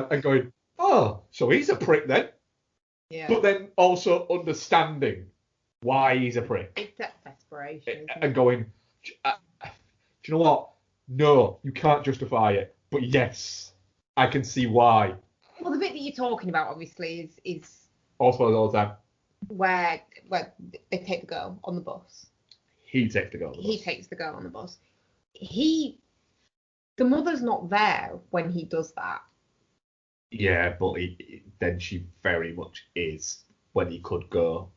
And going, oh, so he's a prick then. Yeah. But then also understanding why he's a prick. It's that desperation. And going, do you know what? No, you can't justify it. But yes, I can see why. Well, the bit that you're talking about, obviously, is also all the time. Where they take the girl on the bus. He takes the girl on the bus. He takes the girl on the bus. The mother's not there when he does that. Yeah, but then she very much is when he could go.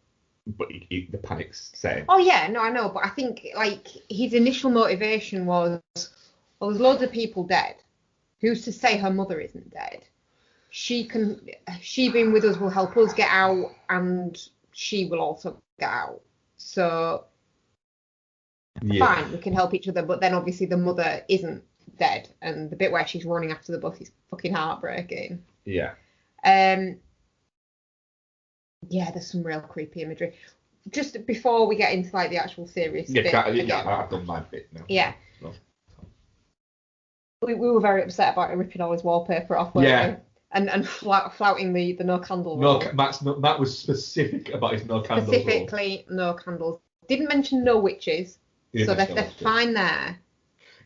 But the panic's setting. Oh yeah, no, I know, but I think like his initial motivation was, well, there's loads of people dead. Who's to say her mother isn't dead? She being with us will help us get out, and she will also get out. So fine, we can help each other. But then obviously the mother isn't dead, and the bit where she's running after the bus is fucking heartbreaking. Yeah. Yeah, there's some real creepy imagery. Just before we get into like the actual serious bit. I've done my bit now. Yeah. No. We were very upset about him ripping all his wallpaper off, weren't we? And flouting the no candle rule. Matt was specific about his no candles. Specifically, no candles. Didn't mention no witches, so they're fine there.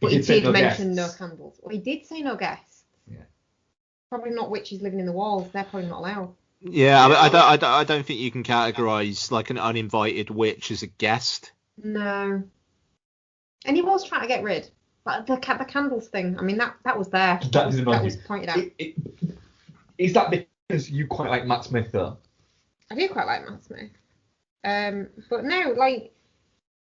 But he did mention no candles. Well, he did say no guests. Yeah. Probably not witches living in the walls. They're probably not allowed. Yeah, I don't think you can categorise like an uninvited witch as a guest. No. And he was trying to get rid. But the candles thing, I mean, that was there. That was pointed out. Is that because you quite like Matt Smith, though? I do quite like Matt Smith. But no,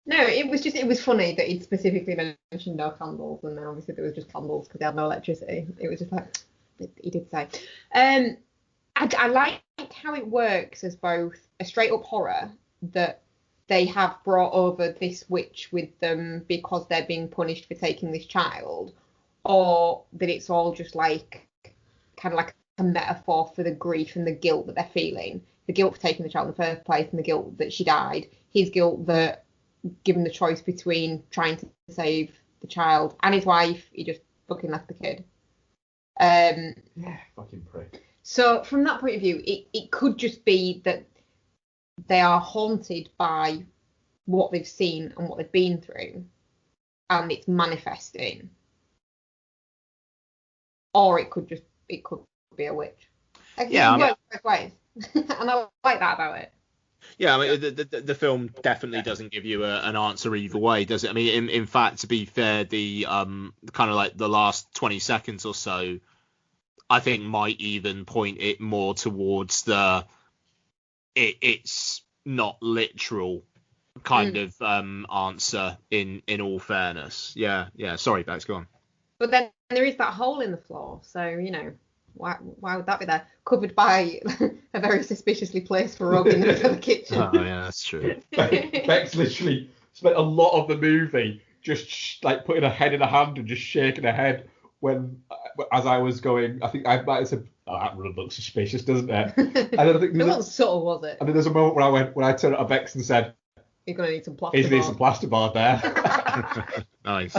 it was funny that he'd specifically mentioned no candles, and then obviously there was just candles because they had no electricity. It was just like, he did say. I like how it works as both a straight up horror that they have brought over this witch with them because they're being punished for taking this child, or that it's all just like kind of like a metaphor for the grief and the guilt that they're feeling. The guilt for taking the child in the first place and the guilt that she died. His guilt that, given the choice between trying to save the child and his wife, he just fucking left the kid. Yeah, fucking prick. So from that point of view, it could just be that they are haunted by what they've seen and what they've been through, and it's manifesting. Or it could be a witch. Like, Yeah, it works both ways. And I like that about it. Yeah, I mean, the film definitely doesn't give you an answer either way, does it? I mean, in fact, to be fair, the kind of like the last 20 seconds or so, I think might even point it more towards it's not literal kind of answer in all fairness. Yeah. Sorry, Bex, go on. But then there is that hole in the floor, so why would that be there? Covered by a very suspiciously placed rug in the kitchen. Oh yeah, that's true. Bex literally spent a lot of the movie just like putting her head in her hand and just shaking her head when, as I was going, I think I might have said, "Oh, that rug looks suspicious, doesn't it?" And then I think it wasn't subtle, was it? And then there's a moment when I turned at Bex and said, "You're gonna need some plasterboard." He's need some plasterboard there. Nice.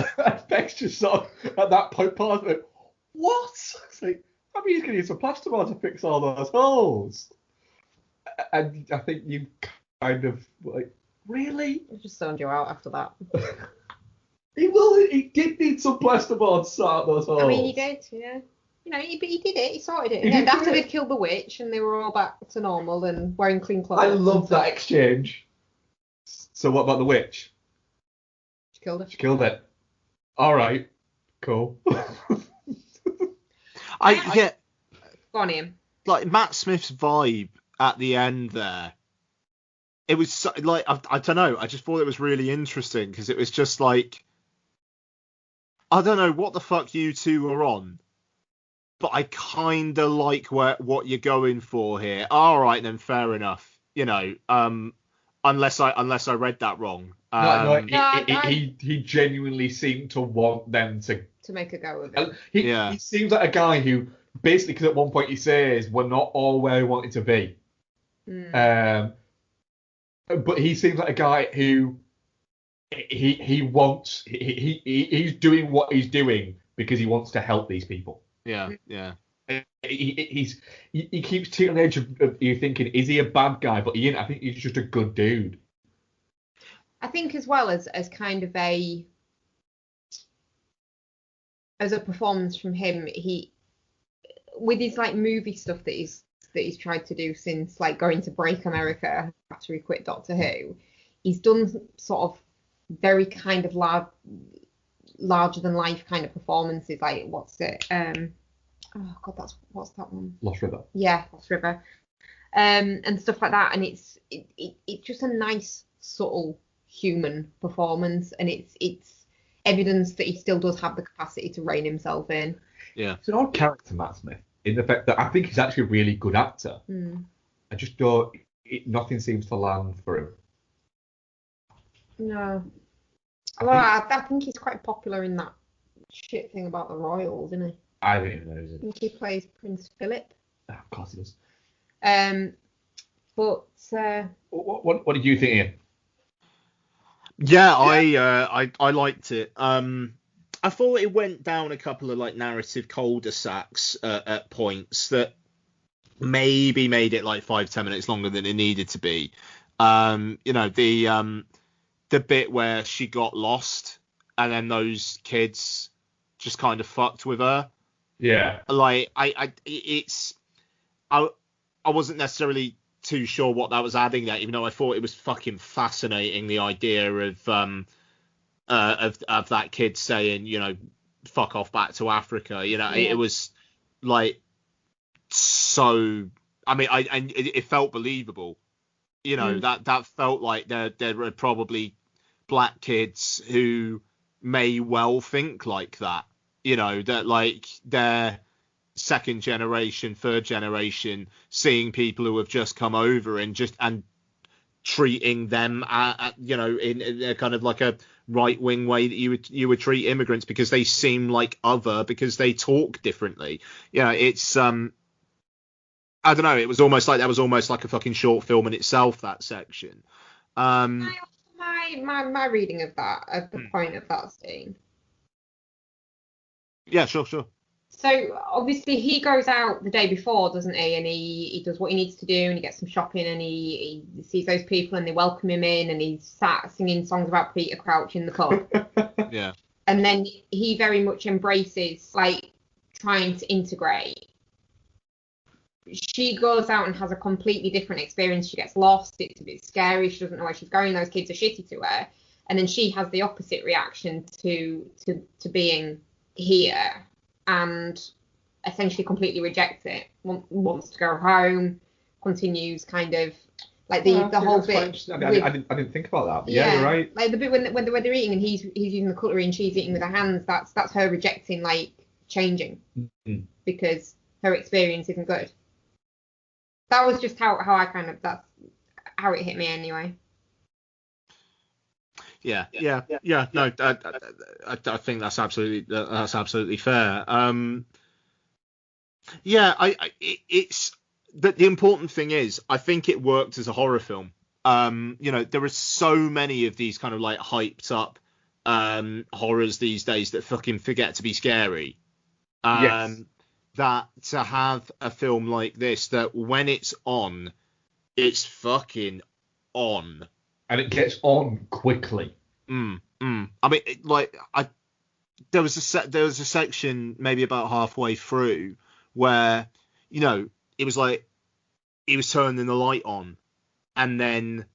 Bex just sort of at that point paused and went, "What?" It's like, I mean, he's gonna need some plasterboard to fix all those holes. And I think you kind of like, really? I just zoned you out after that. He did need some plasterboard to sort those holes. I mean, he did, yeah. He did it. He sorted it. And after they'd killed the witch and they were all back to normal and wearing clean clothes. I love that exchange. So what about the witch? She killed her. She killed it. All right. Cool. I get. Go on, Ian. Like Matt Smith's vibe at the end there. It was so, like I don't know. I just thought it was really interesting because it was just like, I don't know what the fuck you two are on, but I kind of like what you're going for here. All right, then, fair enough. Unless I read that wrong. He genuinely seemed to want them to make a go of it. He seems like a guy who basically, because at one point he says we're not all where we wanted to be. But he seems like a guy who he's doing what he's doing because he wants to help these people. Yeah. He keeps teetering on the edge of you thinking, is he a bad guy? But he ain't. I think he's just a good dude. I think as well as kind of a performance from him, he with his like movie stuff that he's tried to do since like going to break America after he quit Doctor Who, he's done sort of very kind of larger than life kind of performances. Like what's it? Oh God, what's that one? Lost River. Yeah, Lost River. And stuff like that. And it's just a nice, subtle human performance, and it's evidence that he still does have the capacity to rein himself in. Yeah. It's an odd character, Matt Smith, in the fact that I think he's actually a really good actor. I just don't. Nothing seems to land for him. No. I think he's quite popular in that shit thing about the royals, isn't he? I don't even know. I think he plays Prince Philip. Oh, of course he does. But what did you think, Ian? Yeah, I liked it. I thought it went down a couple of like narrative cul-de-sacs at points that maybe made it like 5-10 minutes longer than it needed to be. The bit where she got lost and then those kids just kind of fucked with her. Yeah. Like I wasn't necessarily too sure what that was adding there, even though I thought it was fucking fascinating, the idea of that kid saying, fuck off back to Africa. It was like so. I mean, it felt believable. That felt like there were probably black kids who may well think like that. That like they're second generation, third generation, seeing people who have just come over and treating them in a kind of like a right wing way that you would treat immigrants because they seem like other, because they talk differently. It's I don't know. It was almost like that was almost like a fucking short film in itself, that section. My reading of that, at the point of that scene. Yeah, sure. So obviously he goes out the day before, doesn't he? And he does what he needs to do, and he gets some shopping, and he sees those people, and they welcome him in, and he's sat singing songs about Peter Crouch in the pub. Yeah. And then he very much embraces like trying to integrate. She goes out and has a completely different experience. She gets lost. It's a bit scary. She doesn't know where she's going. Those kids are shitty to her. And then she has the opposite reaction to being here, and essentially completely rejects it. Wants to go home. Continues kind of like the whole bit. I didn't think about that. But yeah, you're right. Like the bit when they're eating and he's using the cutlery and she's eating with her hands. That's her rejecting like changing because her experience isn't good. That was just how I kind of, that's how it hit me anyway. Yeah. No, I think that's absolutely fair. It's the important thing is I think it worked as a horror film. There are so many of these kind of like hyped up horrors these days that fucking forget to be scary. Yes. That to have a film like this, that when it's on, it's fucking on, and it gets on quickly. I mean, there was a section maybe about halfway through where it was like he was turning the light on, and then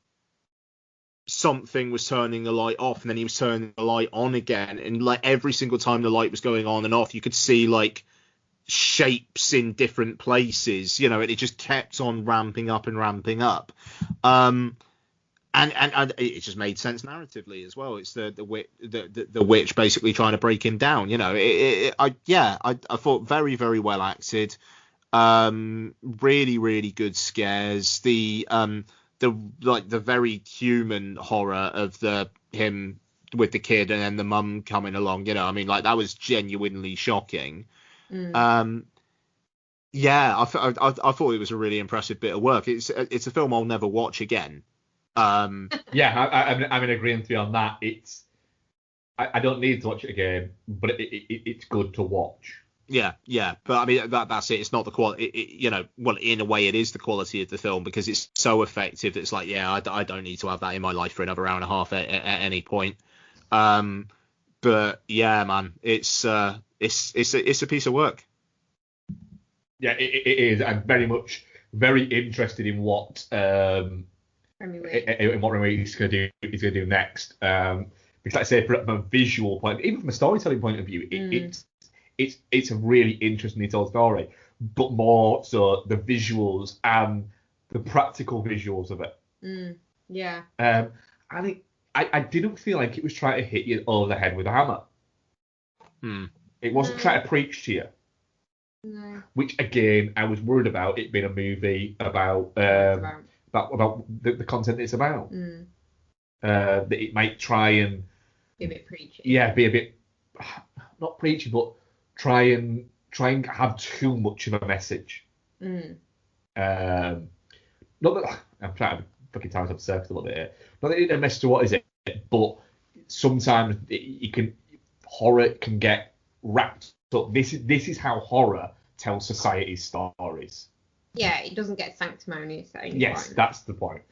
something was turning the light off, and then he was turning the light on again, and like every single time the light was going on and off, you could see like shapes in different places, and it just kept on ramping up, and it just made sense narratively as well. It's the witch basically trying to break him down. I thought very, very well acted, really, really good scares. The very human horror of him with the kid and then the mum coming along. That was genuinely shocking. I thought it was a really impressive bit of work. It's a film I'll never watch again. I'm in agreement with you on that. I don't need to watch it again, but it's good to watch. Yeah, but I mean that's it. It's not the quality. In a way, it is the quality of the film because it's so effective. That it's like, I don't need to have that in my life for another hour and a half at any point. But yeah, man, it's a piece of work. Yeah, it is. I'm very interested in what Remy is going to do next. Because, like I say, from a visual point, even from a storytelling point of view, it's a really interestingly told story. But more so the visuals and the practical visuals of it. Yeah. And I didn't feel like it was trying to hit you over the head with a hammer. It wasn't trying to preach to you. No. Which again, I was worried about it being a movie about the content it's about. That it might try and be a bit preachy. Yeah, be a bit not preachy, but try and have too much of a message. Not that I'm trying to fucking tie up circles a little bit here. Not that it mess to what is it, but sometimes horror can get wrapped up. This is how horror tells society's stories. Yeah, it doesn't get sanctimonious at any Yes, point. that's the point.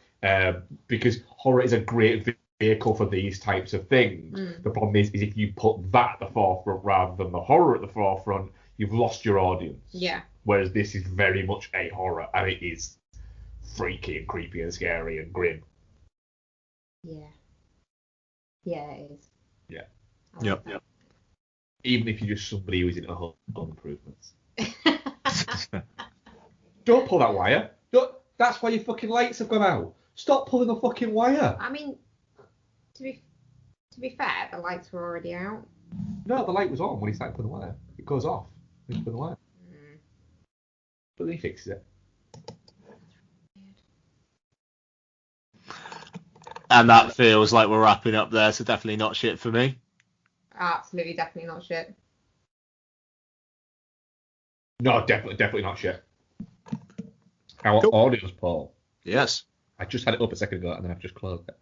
Because horror is a great vehicle for these types of things. The problem is if you put that at the forefront rather than the horror at the forefront, you've lost your audience. Yeah. Whereas this is very much a horror, and it is freaky and creepy and scary and grim. Yeah. Yeah, it is. Yeah. Yep. Even if you're just somebody who's into home improvements. Don't pull that wire. That's why your fucking lights have gone out. Stop pulling the fucking wire. I mean, to be fair, the lights were already out. No, the light was on when he started pulling the wire. It goes off when you pull the wire. But then he fixes it. And that feels like we're wrapping up there, so definitely not shit for me. Absolutely, definitely not shit. No, definitely not shit. Our audio's Paul. Yes. I just had it up a second ago and then I've just closed it.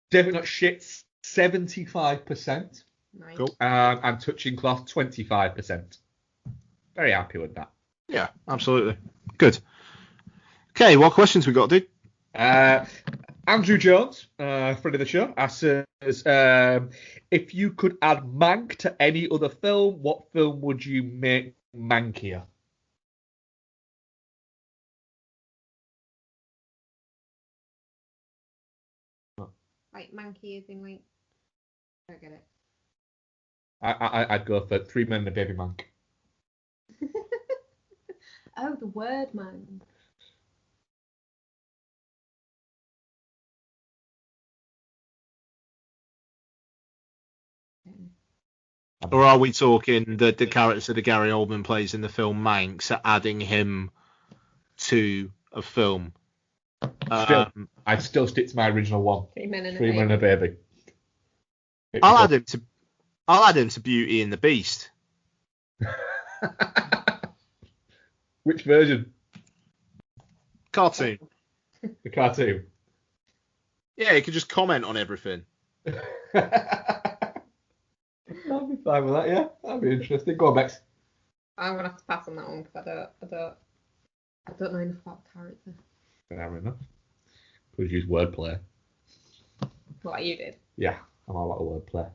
Definitely not shit. 75%. Nice. Cool. And touching cloth, 25%. Very happy with that. Yeah, absolutely. Good. Okay, what questions we got, dude? Andrew Jones, friend of the show, asks, if you could add Mank to any other film, what film would you make mankier? Like Mankey is in like. I don't get it. I'd go for Three Men and a Baby Mank. Oh, the word man. Or are we talking the character that Gary Oldman plays in the film Mank, so adding him to a film? I'd still stick to my original one. Three Men and a Baby. I'll add him to Beauty and the Beast. Which version? Cartoon. The cartoon. Yeah, you could just comment on everything. I'll be fine with that, yeah. That'd be interesting. Go on, Bex. I'm gonna have to pass on that one because I don't know enough about the character. Fair enough. Could use wordplay. What you did? Yeah, I'm all about wordplay.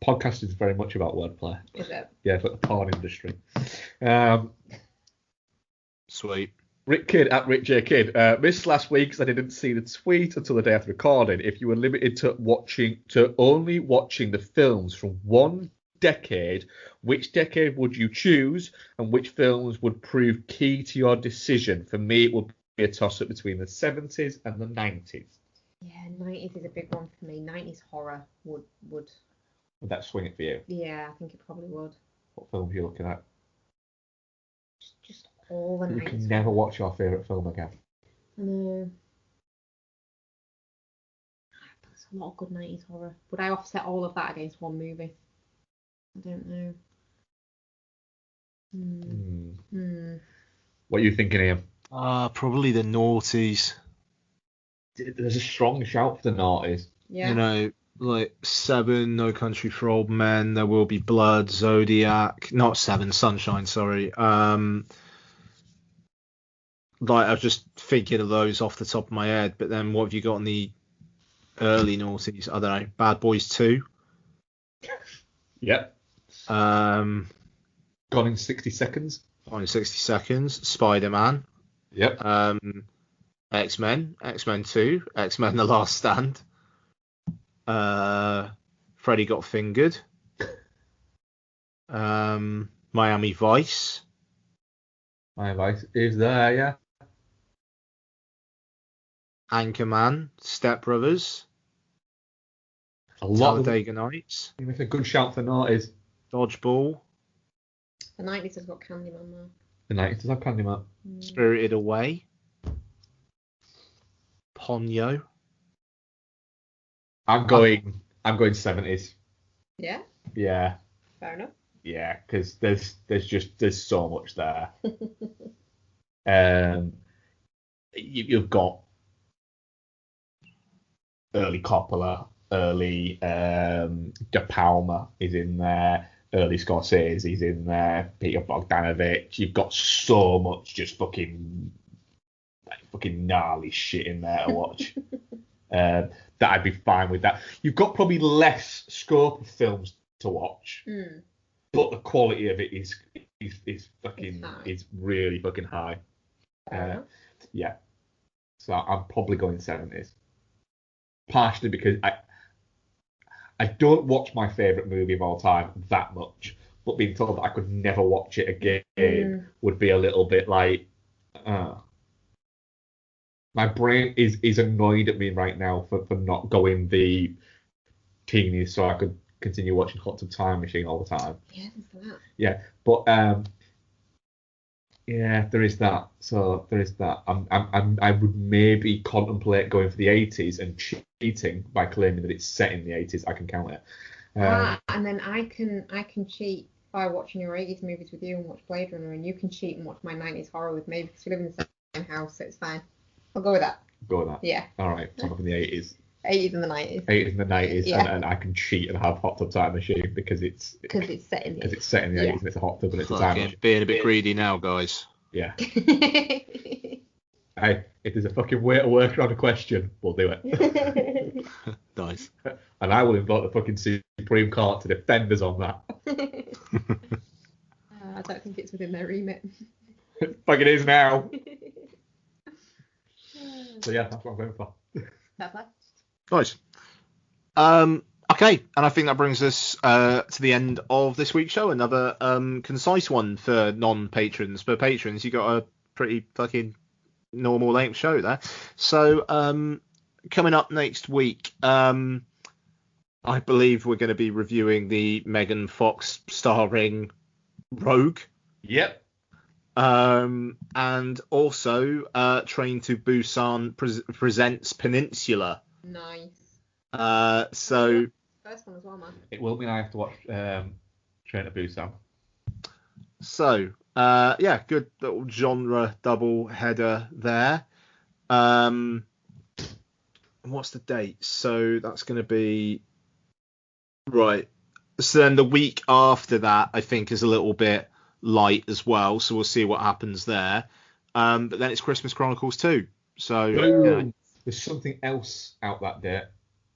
Podcasting is very much about wordplay. Is it? Yeah, it's like the porn industry. Sweet. Rick Kidd at Rick J Kidd. Missed last week because I didn't see the tweet until the day after recording. If you were limited to only watching the films from one decade, which decade would you choose, and which films would prove key to your decision? For me, it would be a toss-up between the 70s and the 90s. Yeah, 90s is a big one for me. 90s horror would. Would that swing it for you? Yeah, I think it probably would. What films are you looking at? Just all the 90s. You can never watch your favourite film again. I know. There's a lot of good 90s horror. Would I offset all of that against one movie? I don't know. What are you thinking, Ian? Probably the noughties. There's a strong shout for the noughties. Yeah. You know, like Seven, No Country for Old Men, There Will Be Blood, Zodiac, not Seven, Sunshine, sorry. Like, I was just thinking of those off the top of my head, but then what have you got in the early noughties? I don't know. Bad Boys 2. Yep. Gone in 60 Seconds. Gone in 60 Seconds. Spider-Man. Yep. X-Men. X-Men 2. X-Men The Last Stand. Freddy Got Fingered. Miami Vice. Miami Vice is there, yeah. Anchorman. Step Brothers. A lot Talladega Nights. You make a good shout for noughties. Dodgeball. The 90s has got Candyman though. The 90s does have Candyman. Spirited Away. Ponyo. I'm going 70s. Yeah. Yeah. Fair enough. Yeah, because there's so much there. You've got early Coppola, early De Palma is in there, early Scorsese is in there, Peter Bogdanovich. You've got so much just fucking gnarly shit in there to watch. That I'd be fine with that. You've got probably less scope of films to watch, but the quality of it is really fucking high. Yeah. So I'm probably going 70s. Partially because I don't watch my favourite movie of all time that much, but being told that I could never watch it again would be a little bit like, my brain is annoyed at me right now for not going the teenies so I could continue watching Quantum Time Machine all the time. Yeah, there's that. Yeah, but yeah, there is that. So there is that. I would maybe contemplate going for the 80s and cheating by claiming that it's set in the 80s. I can count it. And then I can cheat by watching your 80s movies with you and watch Blade Runner, and you can cheat and watch my 90s horror with me because we live in the same house, so it's fine. I'll go with that. Go with that. Yeah. All right. Top up in the 80s. 80s and the 90s. 80s and the 90s, Yeah. and I can cheat and have Hot Tub Time Machine because it's set in the 80s. Because it's set in the 80s Yeah. and it's a hot tub and it's a time Fucking machine. being a bit greedy now, guys. Yeah. Hey, if there's a fucking way to work around a question, we'll do it. Nice. And I will invoke the fucking Supreme Court to defend us on that. I don't think it's within their remit. Fucking is now. So yeah, that's what I'm going for. That's nice. Nice. Okay, and I think that brings us to the end of this week's show. Another concise one for non-patrons. For patrons, you got a pretty fucking normal length show there. So coming up next week, I believe we're going to be reviewing the Megan Fox starring Rogue. Yep. And also Train to Busan presents Peninsula. Nice. So First one as well, man. It will mean I have to watch Train to Busan. So yeah, good little genre double header there. What's the date? So that's going to be right. So then the week after that, I think, is a little bit light as well. So we'll see what happens there. But then it's Christmas Chronicles 2. So yeah. There's something else out that day.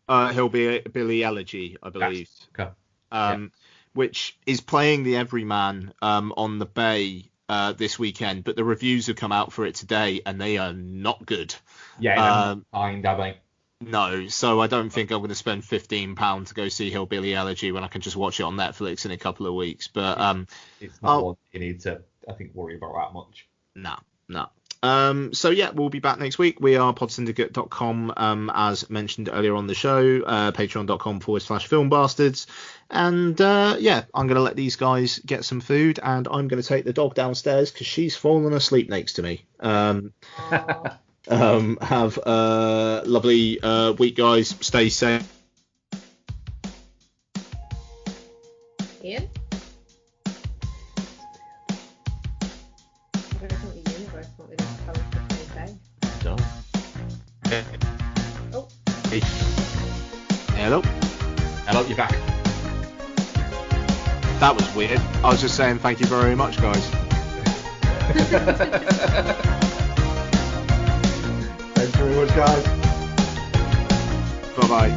He'll be Billy Elegy, I believe. Yes. Okay. Which is playing the Everyman on the Bay this weekend, but the reviews have come out for it today and they are not good. Yeah, I think. No, so I don't think I'm going to spend £15 to go see Hillbilly Elegy when I can just watch it on Netflix in a couple of weeks. But it's not one you need to, I think, worry about that much. No. So yeah, we'll be back next week. We are podsyndicate.com, as mentioned earlier on the show, patreon.com/filmbastards. And yeah, I'm going to let these guys get some food, and I'm going to take the dog downstairs because she's fallen asleep next to me. Have a lovely week, guys. Stay safe. Ian? I don't know what the universe wanted us to tell us to say. Done. Oh. Hey. Hello. Hello, you're back. That was weird. I was just saying thank you very much, guys. Thanks very much, guys. Bye-bye.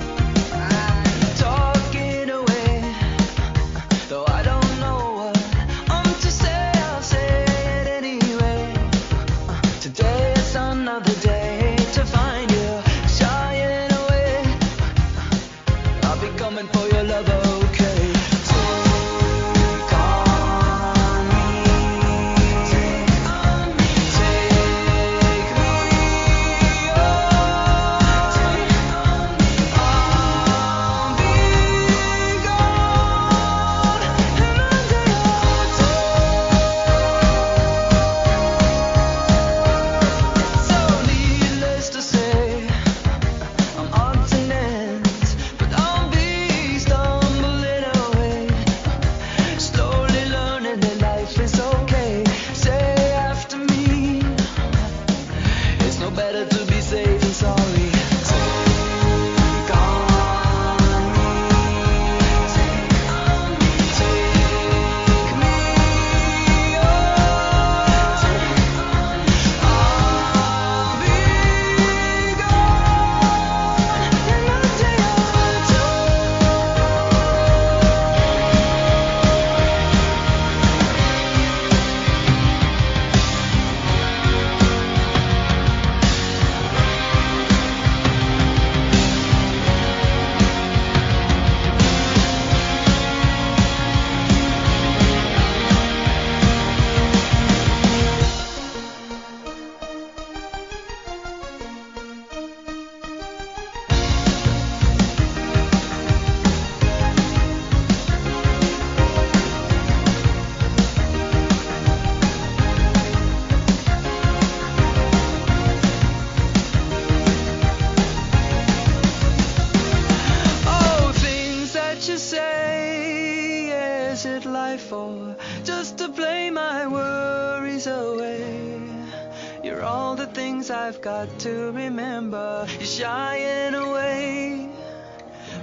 guess I've got to remember you're shying away.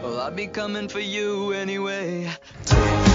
Well, I'll be coming for you anyway. Take